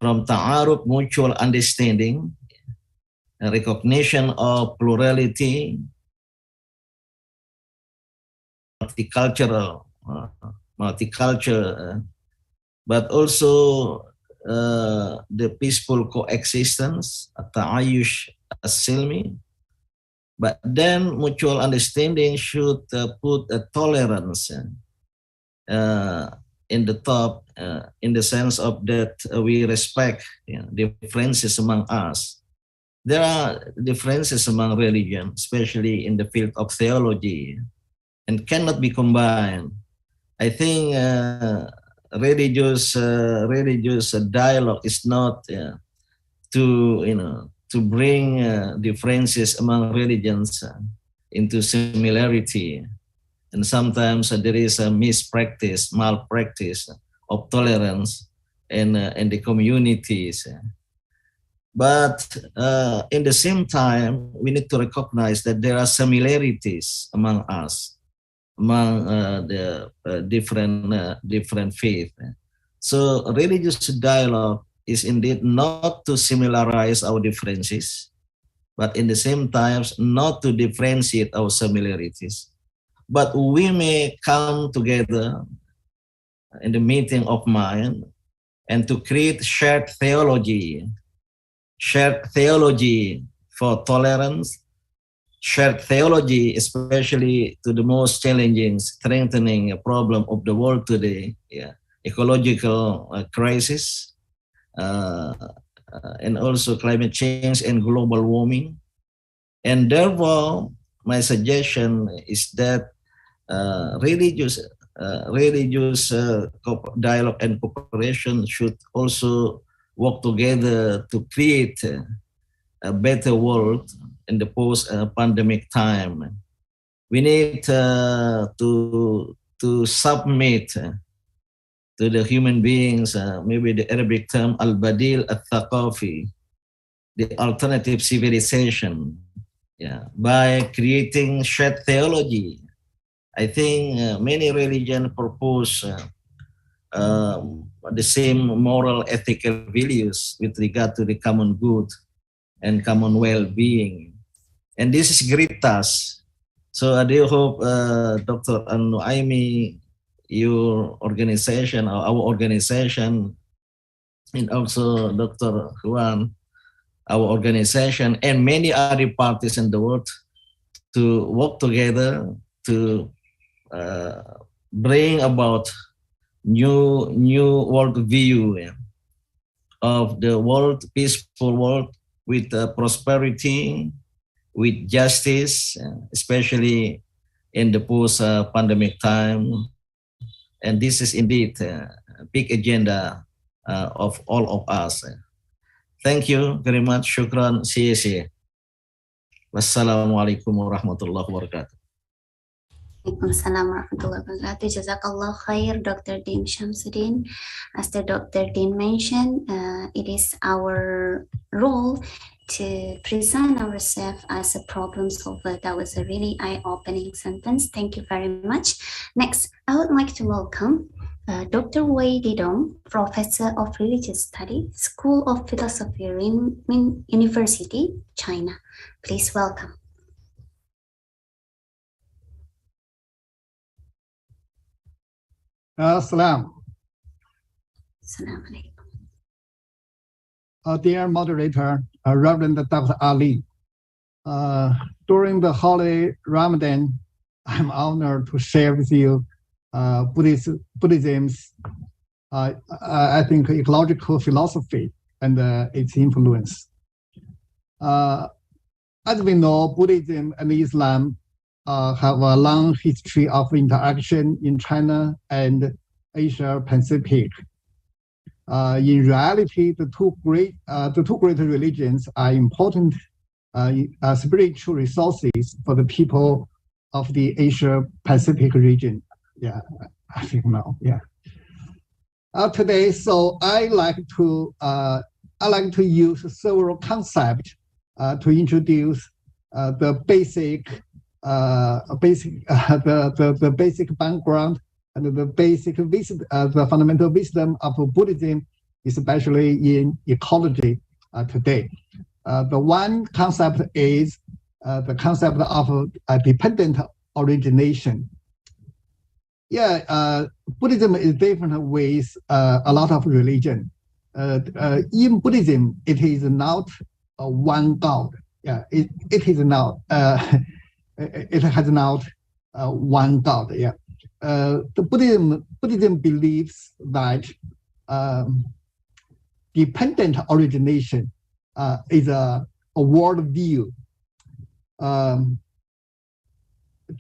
from ta'aruf, mutual understanding, recognition of plurality, multicultural, but also the peaceful coexistence, ta'ayush as-silmi. But then mutual understanding should put a tolerance in the top, in the sense of that we respect differences among us. There are differences among religion, especially in the field of theology, and cannot be combined. I think religious dialogue is not to bring differences among religions into similarity. And sometimes there is a malpractice of tolerance in the communities. But in the same time, we need to recognize that there are similarities among us, among the different faiths. So religious dialogue is indeed not to similarize our differences, but in the same time, not to differentiate our similarities. But we may come together in the meeting of mind and to create shared theology for tolerance, shared theology, especially to the most challenging, strengthening problem of the world today, ecological crisis, and also climate change and global warming. And therefore, my suggestion is that religious dialogue and cooperation should also work together to create a better world in the post-pandemic time. We need to submit to the human beings, maybe the Arabic term al-badil al-thaqafi, the alternative civilization, by creating shared theology. I think many religions propose the same moral, ethical values with regard to the common good and common well-being. And this is great task. So I do hope Dr. Nuaimi, your organization or our organization, and also Dr. Juan, our organization, and many other parties in the world to work together to bring about new world view of the world, peaceful world with prosperity, with justice, especially in the post-pandemic time. And this is indeed a big agenda of all of us. Thank you very much. Shukran. CSA. Wassalamualaikum warahmatullahi wabarakatuh. Waalaikumsalam warahmatullahi wabarakatuh. Jazakallah khair, Dr. Dean Shamsuddin. As the Dr. Dean mentioned, it is our role to present ourselves as a problem solver. That was a really eye-opening sentence. Thank you very much. Next, I would like to welcome Dr. Wei Didong, Professor of Religious Studies, School of Philosophy, Renmin University, China. Please welcome. Salam. Assalamu alaikum. Dear moderator, Reverend Dr. Ali, during the holy Ramadan, I'm honored to share with you Buddhism's, I think, ecological philosophy and its influence. As we know, Buddhism and Islam have a long history of interaction in China and Asia Pacific. In reality, the two great religions are important spiritual resources for the people of the Asia Pacific region. Yeah, I think now. Yeah. Today, so I like to use several concepts to introduce the basic background and the fundamental wisdom of Buddhism, especially in ecology today. The one concept is the concept of dependent origination. Yeah, Buddhism is different with a lot of religion. In Buddhism, it is not one God. Yeah, it is not. It has not one God. Yeah. The Buddhism believes that dependent origination is a worldview.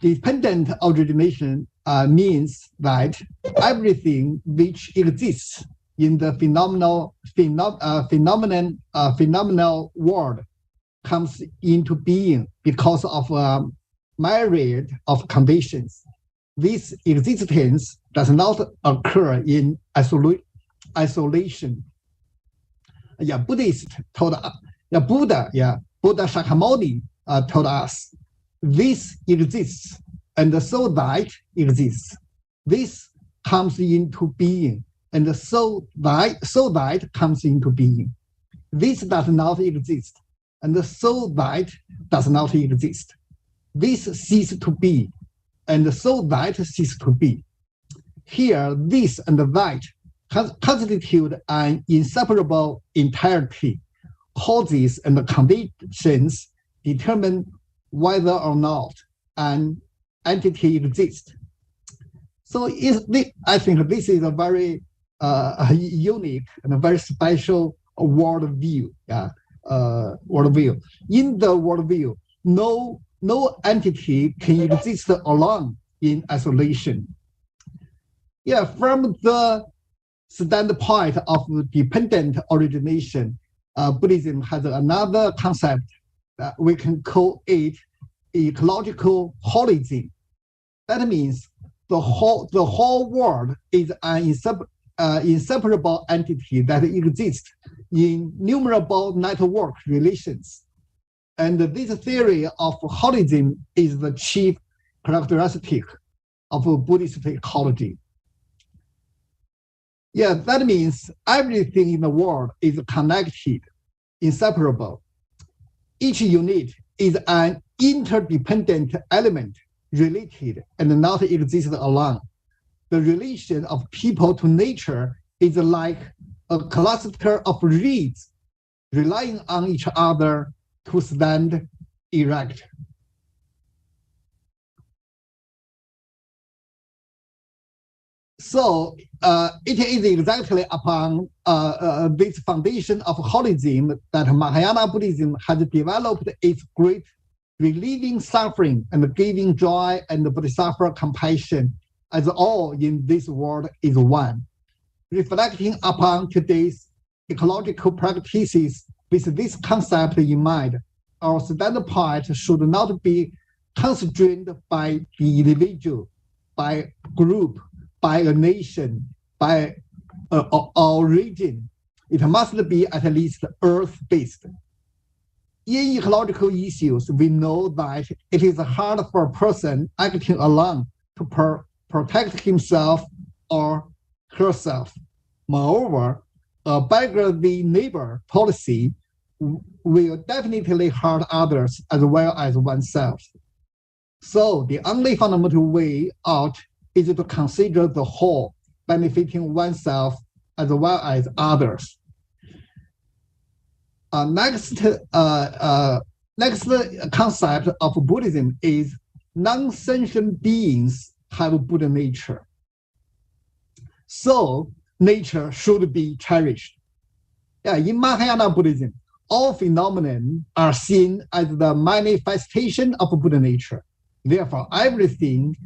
Dependent origination means that everything which exists in the phenomenal world comes into being because of a myriad of conditions. This existence does not occur in isolation. Yeah, Buddha Shakyamuni told us, this exists, and so that exists. This comes into being, and so that comes into being. This does not exist, and so that does not exist. This ceases to be, and so that ceases to be. Here, this and that constitute an inseparable entirety. Causes and conditions determine whether or not an entity exists. So I think this is a very unique and a very special worldview. Yeah, worldview. In the worldview, no entity can exist alone in isolation. Yeah, from the standpoint of dependent origination, Buddhism has another concept that we can call it ecological holism. That means the whole world is an inseparable entity that exists in innumerable network relations. And this theory of holism is the chief characteristic of Buddhist ecology. Yeah, that means everything in the world is connected, inseparable. Each unit is an interdependent element, related and not exist alone. The relation of people to nature is like a cluster of reeds relying on each other to stand erect. So it is exactly upon this foundation of holism that Mahayana Buddhism has developed its great relieving suffering and giving joy and bodhisattva compassion, as all in this world is one. Reflecting upon today's ecological practices with this concept in mind, our standpoint should not be constrained by the individual, by group, by a nation, by a region. It must be at least earth-based. In ecological issues, we know that it is hard for a person acting alone to protect himself or herself. Moreover, a beggar the neighbor policy will definitely hurt others as well as oneself. So the only fundamental way out is to consider the whole, benefiting oneself as well as others. Next concept of Buddhism is non-sentient beings have Buddha nature. So nature should be cherished. In Mahayana Buddhism, all phenomena are seen as the manifestation of Buddha nature. Therefore, everything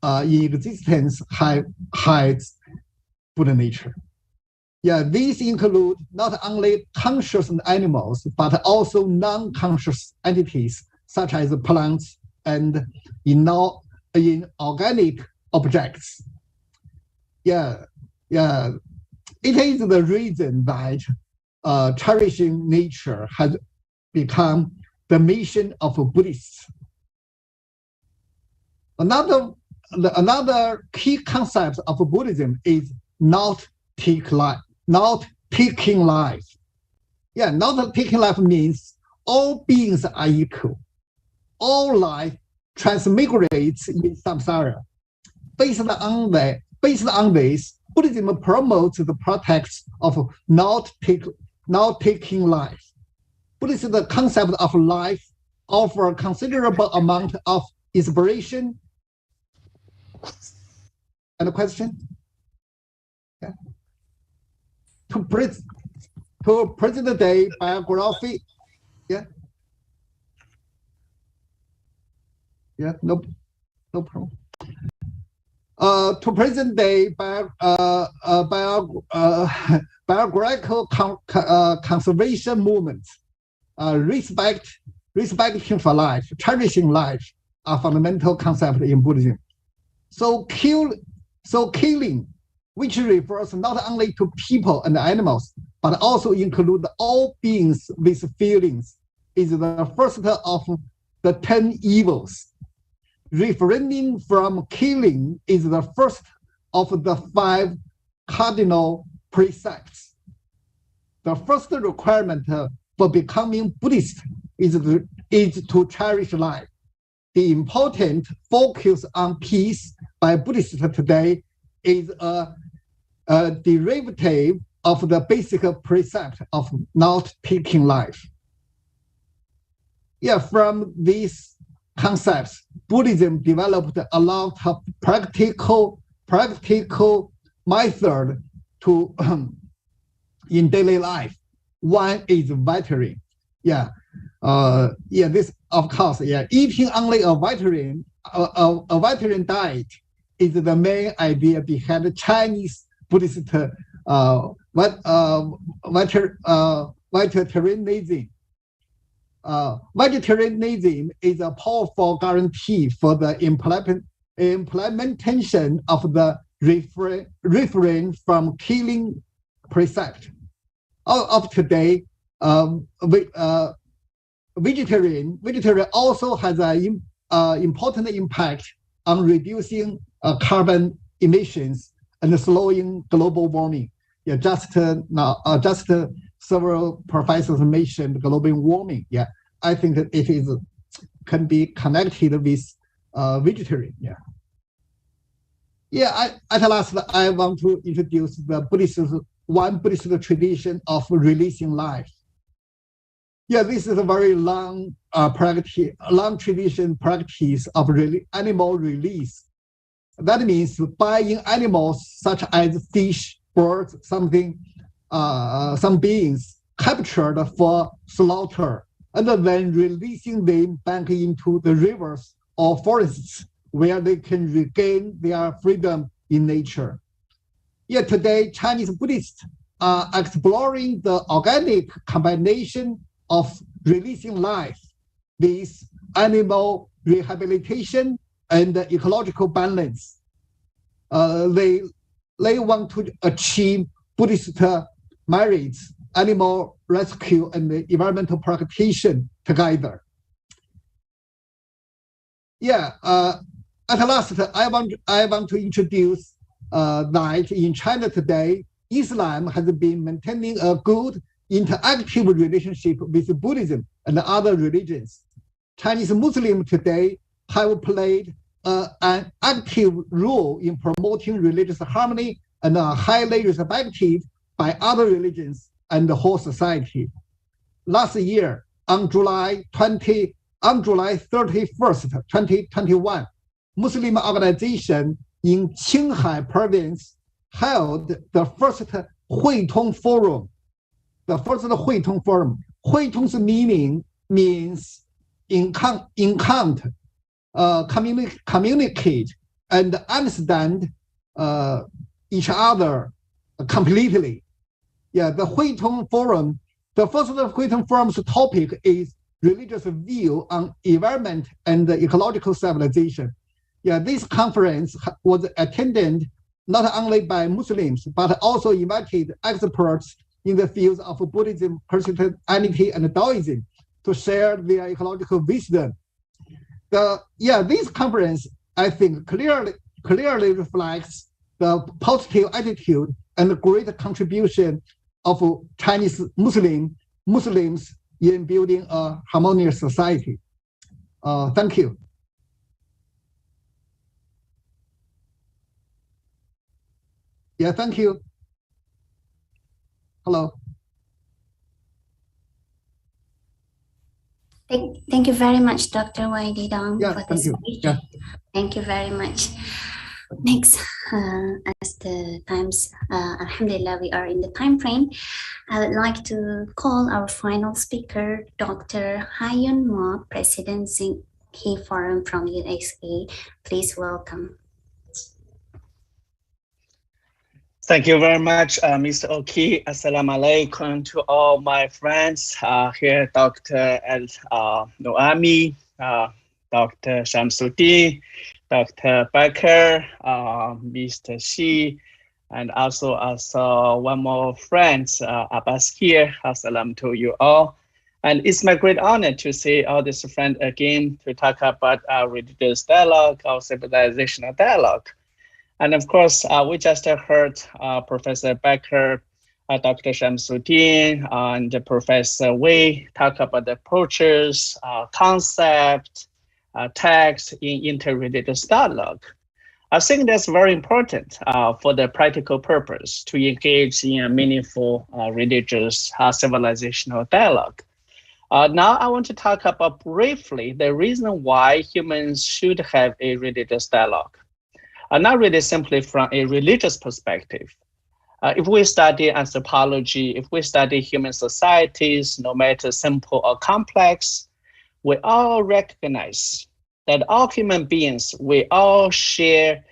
in existence has Buddha nature. These include not only conscious animals, but also non-conscious entities, such as plants and inorganic objects. It is the reason that cherishing nature has become the mission of Buddhists. Another key concept of Buddhism is not taking life. Not taking life means all beings are equal. All life transmigrates in samsara. Based on this, Buddhism promotes the practice of not taking life. Buddhism, the concept of life, offers a considerable amount of inspiration. And a question? To present day biography, no problem. To present day biographical conservation movements, respecting for life, cherishing life are fundamental concepts in Buddhism. So killing, which refers not only to people and animals, but also include all beings with feelings, is the first of the 10 evils. Refraining from killing is the first of the 5 cardinal precepts. The first requirement for becoming Buddhist is to cherish life. The important focus on peace by Buddhists today is a derivative of the basic precept of not taking life. From these concepts, Buddhism developed a lot of practical method to in daily life. One is vegetarian. This of course. Eating only a vegetarian diet is the main idea behind the Chinese Buddhist vegetarianism. Vegetarianism is a powerful guarantee for the implementation of the refrain from killing precept. Of today, vegetarian also has an important impact on reducing carbon emissions and slowing global warming. Just several professors mentioned global warming. I think that it can be connected with vegetarian. At last, I want to introduce the Buddhist tradition of releasing life. This is a very long tradition practice of animal release. That means buying animals such as fish, birds, something, some beings captured for slaughter, and then releasing them back into the rivers or forests where they can regain their freedom in nature. Yet today, Chinese Buddhists are exploring the organic combination of releasing life, this animal rehabilitation and ecological balance. They want to achieve Buddhist merits, animal rescue and environmental protection together. Yeah, at last, I want to introduce that in China today, Islam has been maintaining a good interactive relationship with Buddhism and other religions. Chinese Muslims today have played an active role in promoting religious harmony and are highly respected by other religions and the whole society. Last year, on July 31st, 2021, Muslim organization in Qinghai province held the first Huitong Forum. The first Huitong Forum. Huitong's meaning means encounter, communicate, and understand each other completely. Yeah, the Huitong Forum, the first Huitong Forum's topic is religious view on environment and ecological civilization. Yeah, this conference was attended not only by Muslims, but also invited experts in the fields of Buddhism, Christianity, and Taoism to share their ecological wisdom. This conference, I think, clearly reflects the positive attitude and the great contribution of Chinese Muslims in building a harmonious society. Thank you. Yeah, thank you. Hello. Thank you very much, Dr. YD Dong, Yeah, for thank this you. speech. Yeah. Thank you very much. Next, as the times, alhamdulillah, we are in the time frame, I would like to call our final speaker, Dr. Hyun Ma, President Key Forum from USA. Please welcome. Thank you very much, Mr. Oki. Assalamu alaikum to all my friends here, Dr. Noami, Dr. Shamsuddin, Dr. Becker, Mr. Shi, and also one more friend, Abbas here. Assalam to you all. And it's my great honor to see all these friends again to talk about our religious dialogue, our civilizational dialogue. And of course, we just heard Professor Becker, Dr. Shamsuddin, and Professor Wei talk about the approaches, concept, text in interreligious dialogue. I think that's very important for the practical purpose to engage in a meaningful religious civilizational dialogue. Now I want to talk about briefly the reason why humans should have a religious dialogue. Not really simply from a religious perspective. If we study anthropology, if we study human societies, no matter simple or complex, we all recognize that all human beings, we all share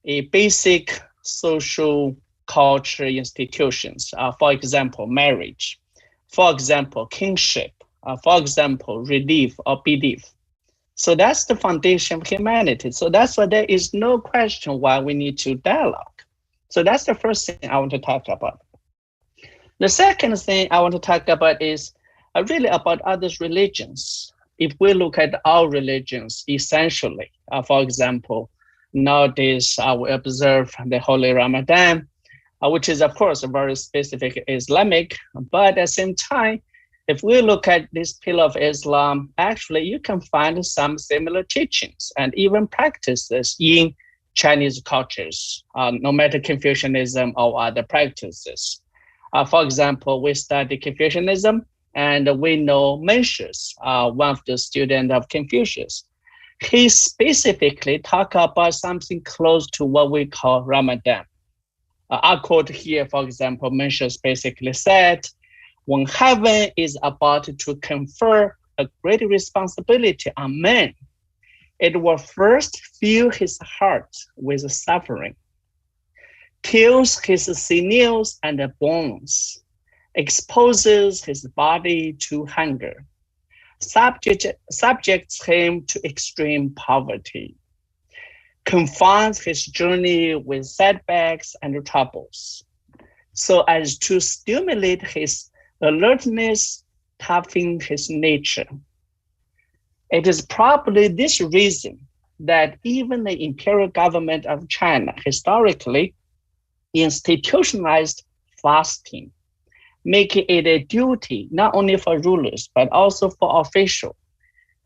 a basic social culture institutions. For example, marriage. For example, kingship. For example, relief or belief. So that's the foundation of humanity. So that's why there is no question why we need to dialogue. So that's the first thing I want to talk about. The second thing I want to talk about is really about other religions. If we look at our religions, essentially, for example, nowadays we observe the Holy Ramadan, which is of course a very specific Islamic, but at the same time, if we look at this pillar of Islam, actually you can find some similar teachings and even practices in Chinese cultures, no matter Confucianism or other practices. For example, we study Confucianism and we know Mencius, one of the students of Confucius. he specifically talked about something close to what we call Ramadan. Our quote here, for example, mentions basically said, when heaven is about to confer a great responsibility on man, it will first fill his heart with suffering, kills his sinews and bones, exposes his body to hunger, subjects him to extreme poverty, confines his journey with setbacks and troubles, so as to stimulate his alertness, toughen his nature. It is probably this reason that even the imperial government of China historically institutionalized fasting, making it a duty not only for rulers, but also for officials,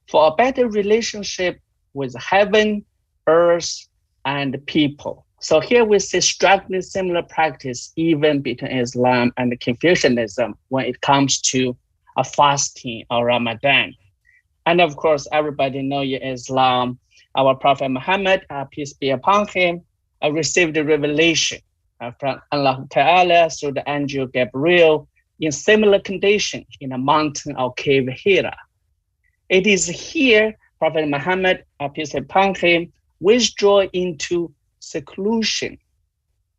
for a better relationship with heaven, earth, and people. So here we see strikingly similar practice even between Islam and Confucianism when it comes to a fasting or Ramadan. And of course, everybody knows in Islam, our Prophet Muhammad, peace be upon him, received the revelation from Allah Ta'ala through the angel Gabriel in similar condition in a mountain or cave Hira. It is here Prophet Muhammad, peace be upon him, withdrew into seclusion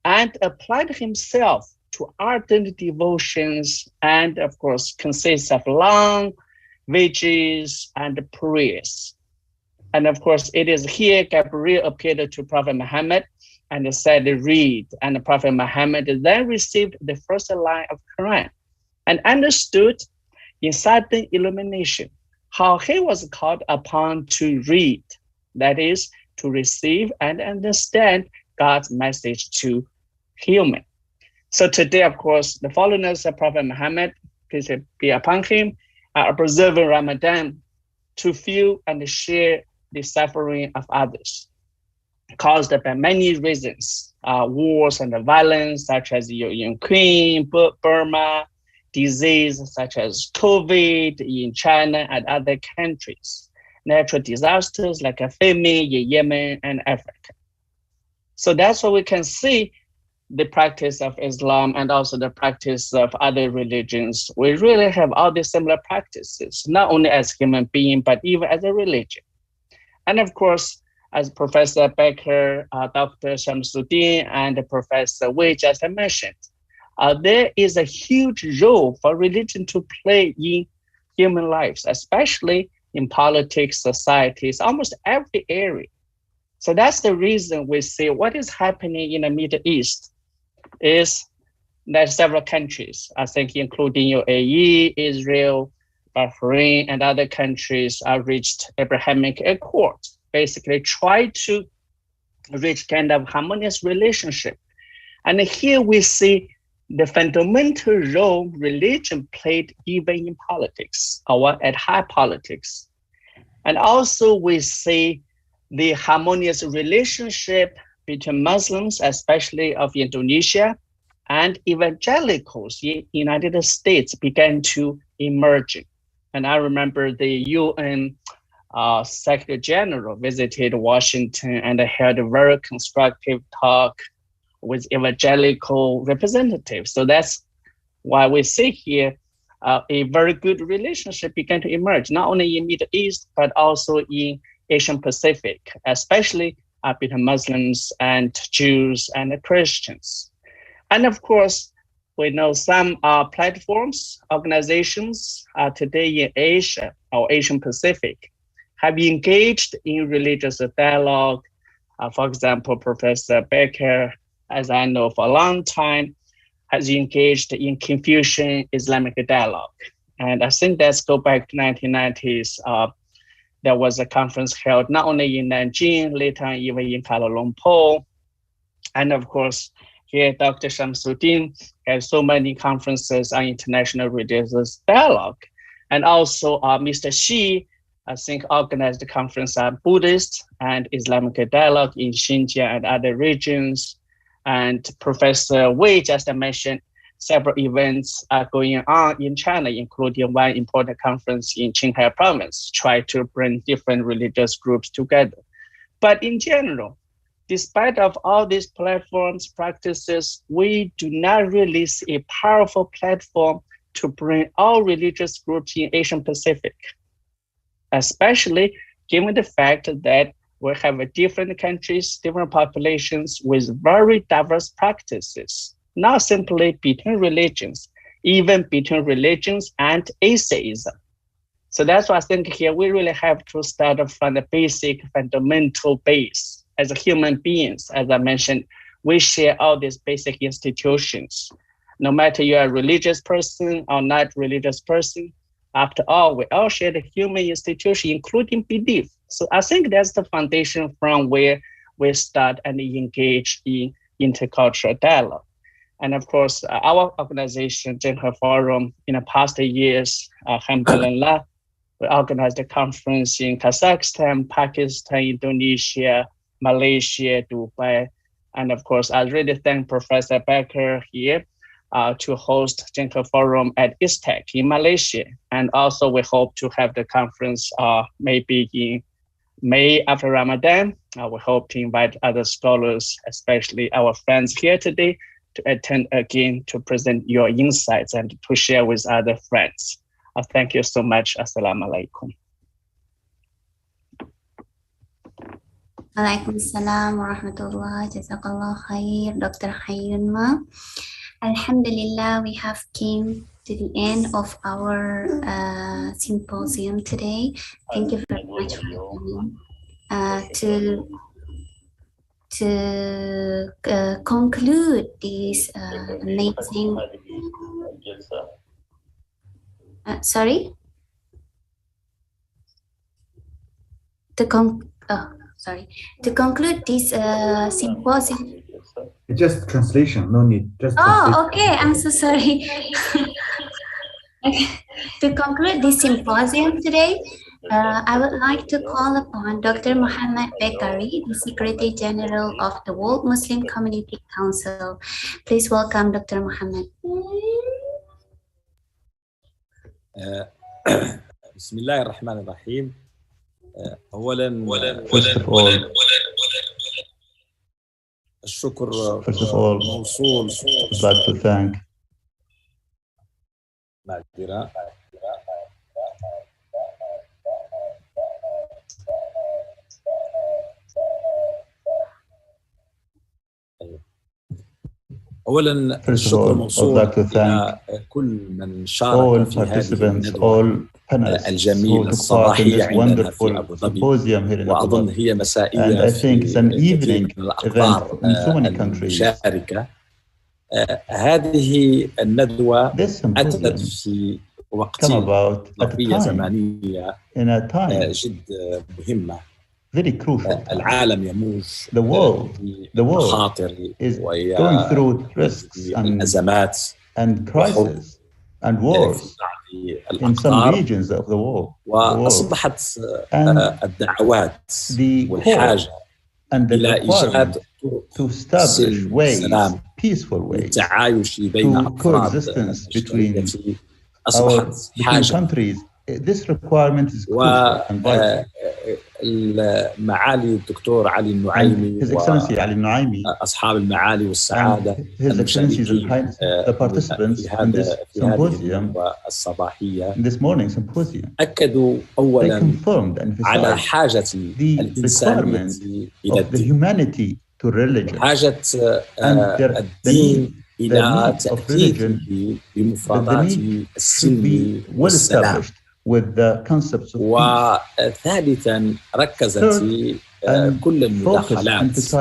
and applied himself to ardent devotions, and of course consists of long vigils and prayers. And of course, it is here Gabriel appeared to Prophet Muhammad and said, read. And the Prophet Muhammad then received the first line of Quran and understood in sudden illumination how he was called upon to read, that is, to receive and understand God's message to human. So today, of course, the followers of Prophet Muhammad, peace be upon him, are observing Ramadan to feel and share the suffering of others, caused by many reasons, wars and violence such as Ukraine, Burma, disease such as COVID in China and other countries, natural disasters like a famine in Yemen and Africa. So that's what we can see the practice of Islam and also the practice of other religions. We really have all these similar practices, not only as human beings, but even as a religion. And of course, as Professor Becker, Dr. Shamsuddin, and Professor Wei just mentioned, there is a huge role for religion to play in human lives, especially in politics, societies, almost every area. So that's the reason we see what is happening in the Middle East is that several countries, I think including UAE, Israel, Bahrain, and other countries reached Abrahamic Accord, basically try to reach kind of harmonious relationship. And here we see the fundamental role religion played even in politics or at high politics. And also we see the harmonious relationship between Muslims, especially of Indonesia, and evangelicals in the United States began to emerge. And I remember the UN Secretary General visited Washington and held a very constructive talk with evangelical representatives. So that's why we see here a very good relationship began to emerge, not only in Middle East, but also in Asian Pacific, especially between Muslims and Jews and Christians. And of course, we know some platforms, organizations today in Asia or Asian Pacific have engaged in religious dialogue. For example, Professor Becker, as I know for a long time, has engaged in Confucian Islamic dialogue. And I think that's go back to 1990s. There was a conference held not only in Nanjing, later even in Kuala Lumpur. And of course, here Dr. Shamsuddin has so many conferences on international religious dialogue. And also Mr. Xi, I think, organized the conference on Buddhist and Islamic dialogue in Xinjiang and other regions. And Professor Wei just mentioned several events are going on in China, including one important conference in Qinghai province, try to bring different religious groups together. But in general, despite of all these platforms, practices, we do not really see a powerful platform to bring all religious groups in Asian Pacific, especially given the fact that we have different countries, different populations with very diverse practices, not simply between religions, even between religions and atheism. So that's why I think here we really have to start from the basic fundamental base. As human beings, as I mentioned, we share all these basic institutions. No matter you're a religious person or not religious person, after all, we all share the human institution, including belief. So I think that's the foundation from where we start and engage in intercultural dialogue. And of course, our organization, Zhenhe Forum, in the past years, alhamdulillah, we organized a conference in Kazakhstan, Pakistan, Indonesia, Malaysia, Dubai. And of course, I really thank Professor Becker here to host Zhenhe Forum at ISTEC in Malaysia. And also we hope to have the conference maybe in May after Ramadan. We hope to invite other scholars, especially our friends here today, to attend again to present your insights and to share with other friends. Thank you so much. Assalamu alaikum. Alaikum salam wa rahmatullah. Jazakallah khair, Dr. Hayyunma. Alhamdulillah, we have came to the end of our symposium today. Thank you very much for coming. To conclude this amazing. Sorry. To conclude this symposium. Just translation, no need. Just okay. I'm so sorry. Okay. To conclude this symposium today, I would like to call upon Dr. Muhammad Bekkari, the Secretary General of the World Muslim Community Council. Please welcome Dr. Muhammad. بسم الله الرحمن الرحيم. أولاً الشكر موصول. I'd like to thank أولاً الشكر موصول إلى كل من شارك في هذه الندوة الجميلة الصباحية عندنا في أبو ظبي، وأظن هي مسائية في كثير من الأقطار المشاركة. هذه الندوة أتت في وقتية ظرفية زمنية جد مهمة. العالم يموج بمخاطر وأزمات and wars in some regions of the world. وأصبحت الدعوات والحاجة إلى إيجاد طرق سلام للتعايش بين أفراد البشرية أصبحت حاجة. This requirement is crucial and vital. معالي الدكتور علي النعيمي وأصحاب المعالي والسعادة المشاركين في هذا اليوم الصباحية أكدوا أولاً على حاجة الإنسانية إلى الدين، حاجة الدين إلى تأكيده بمفرداته السلم والسلام. وثالثاً ركزت كل المداخلات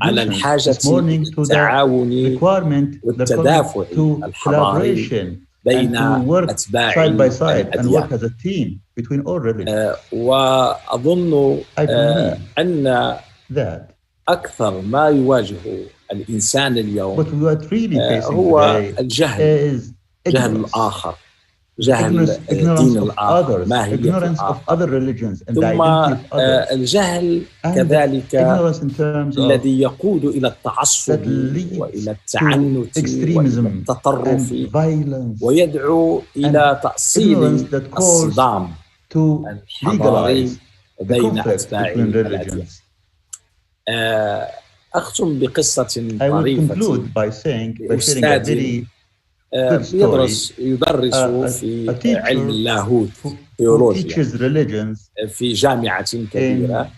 على الحاجة للتعاون والتدافع الحضاري بين أتباع الأديان. وأظن أن أكثر ما يواجه الإنسان اليوم هو الجهل، جهل الآخر، جهل دين الآخر، ماهية الآخر. ثم الجهل كذلك الذي يقود إلى التعصب وإلى التعنت وإلى التطرف ويدعو إلى تأصيل الصدام الحضاري بين أتباع الأديان. أختم بقصة طريفة. أستاذي يدرس في علم اللاهوت ثيولوجيا في جامعة كبيرة،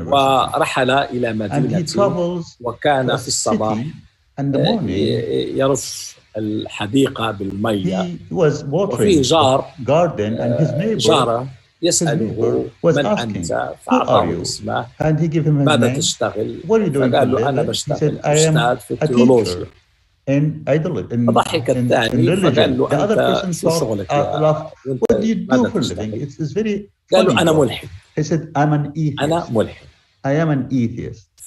ورحل إلى مدينة وكان في الصباح يرش الحديقة بالمياه، وفيه جارة يسأله من أنت؟ فأعطاه اسمه. ماذا تشتغل؟ فقال له أنا بشتغل أستاذ في الثيولوجيا. فضحك الثاني فقال له أنت شو شغلك ماذا تشتغل؟ قال له أنا ملحد. أنا ملحد.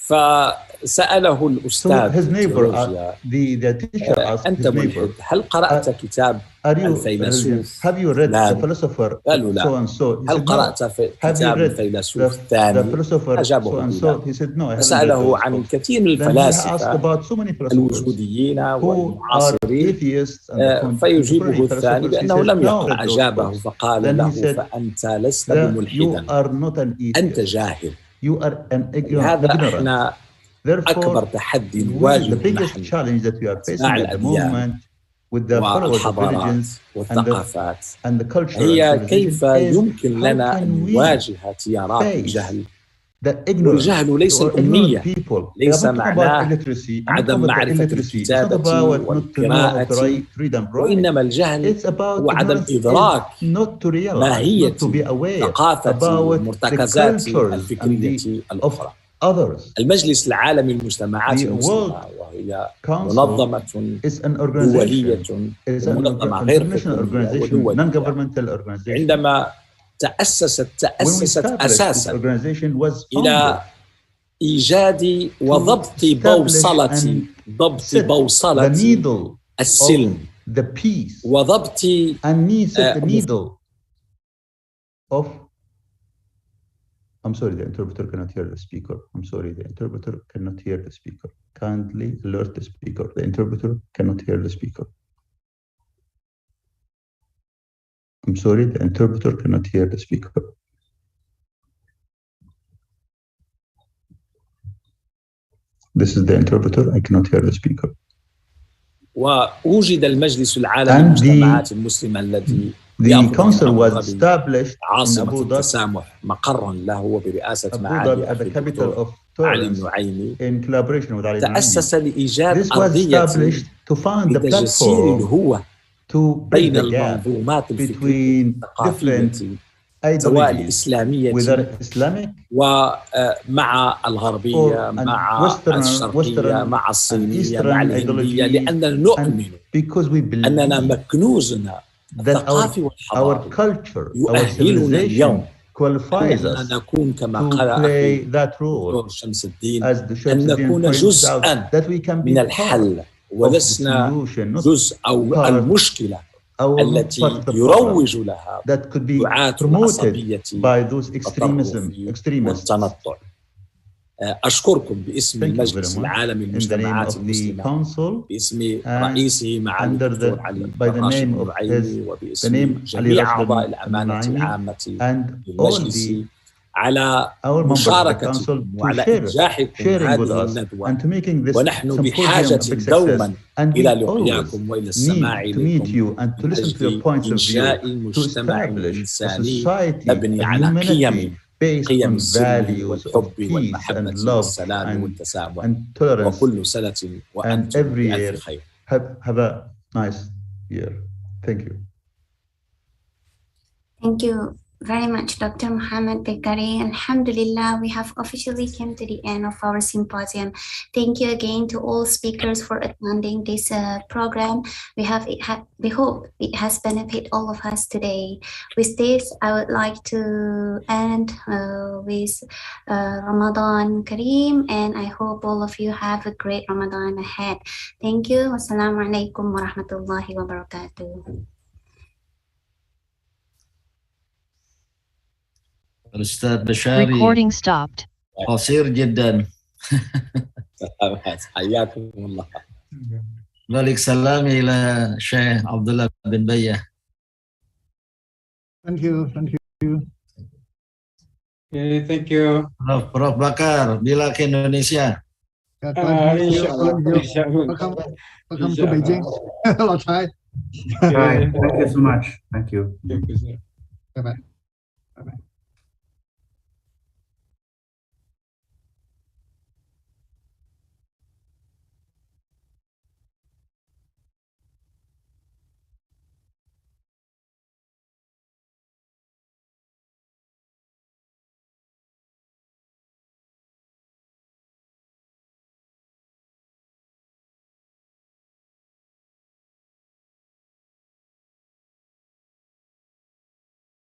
فسأله الأستاذ التيولوجيا أنت ملحد، هل قرأت كتاب الفيلسوف فلان؟ قال له لا. هل قرأت في كتاب الفيلسوف الثاني؟ أجابه لا. فسأله عن كثير من الفلاسفة الوجوديين والمعاصرين، فيجيبه الثاني بأنه لم يقرأ. أجابه فقال له فأنت لست بملحدا، أنت جاهل. هذا احنا أكبر تحدي نواجهه نحن مع الأديان والحضارات والثقافات، هي كيف يمكن لنا أن نواجه تيارات الجهل. والجهل ليس الأمية، ليس معناه عدم معرفة الكتابة والقراءة، وإنما الجهل هو عدم إدراك ماهية ثقافة المرتكزات الفكرية الأخرى. المجلس العالمي للمجتمعات المسلمة، وهي منظمة دولية، منظمة غير حكومية ودولية، عندما تأسست أساساً إلى إيجاد وضبط بوصلة السلم وضبط I'm sorry, the interpreter cannot hear the speaker. I'm sorry, the interpreter cannot hear the speaker. Kindly alert the speaker. The interpreter cannot hear the speaker. I'm sorry, the interpreter cannot hear the speaker. This is the interpreter. I cannot hear the speaker. ووجد المجلس العالمي للمجتمعات المسلمة الذي The council was established عاصمة التسامح مقرا له برئاسة معالي الدكتور علي النعيمي، تأسس لإيجاد أرضية لتجسير الهوة بين المنظومات الفكرية الثقافية سواء الإسلامية ومع الغربية مع الشرقية مع الصينية مع الهندية، لأننا نؤمن أننا مكنوزنا الثقافي والحضاري يؤهلنا اليوم أن نكون كما قال أخي دكتور شمس الدين أن نكون جزءاً من الحل ولسنا جزء أو المشكلة التي يروج لها دعاة العصبية والتنطع. أشكركم باسم المجلس العالمي للمجتمعات المسلمة، باسم رئيسه معالي الدكتور علي راشد النعيمي، وباسم جميع أعضاء الأمانة العامة للمجلس على مشاركتكم وعلى إنجاحكم هذه الندوة، ونحن بحاجة دوما إلى لقياكم وإلى السماع إليكم من أجل إنشاء مجتمع إنساني مبني على قيم السلم والحب والمحبة والسلام والتسامح، وكل سنة وأنتم بألف خير. Have a nice year. Thank you. Thank you very much, Dr. Muhammad Bekari. Alhamdulillah, we have officially come to the end of our symposium. Thank you again to all speakers for attending this program. We hope it has benefited all of us today. With this, I would like to end with Ramadan Kareem, and I hope all of you have a great Ramadan ahead. Thank you. Wassalamu alaikum wa rahmatullahi wa barakatuh. الأستاذ بشاري. Recording stopped. قصير جدا. حياكم الله. بارك سلامي إلى الشيخ عبد الله بن بية. Thank you. Okay, thank you. Prof Bakar, bila ke Indonesia. Welcome to Beijing. Hello, Chai. Thank you so much. Thank you. Thank you, sir. Bye-bye.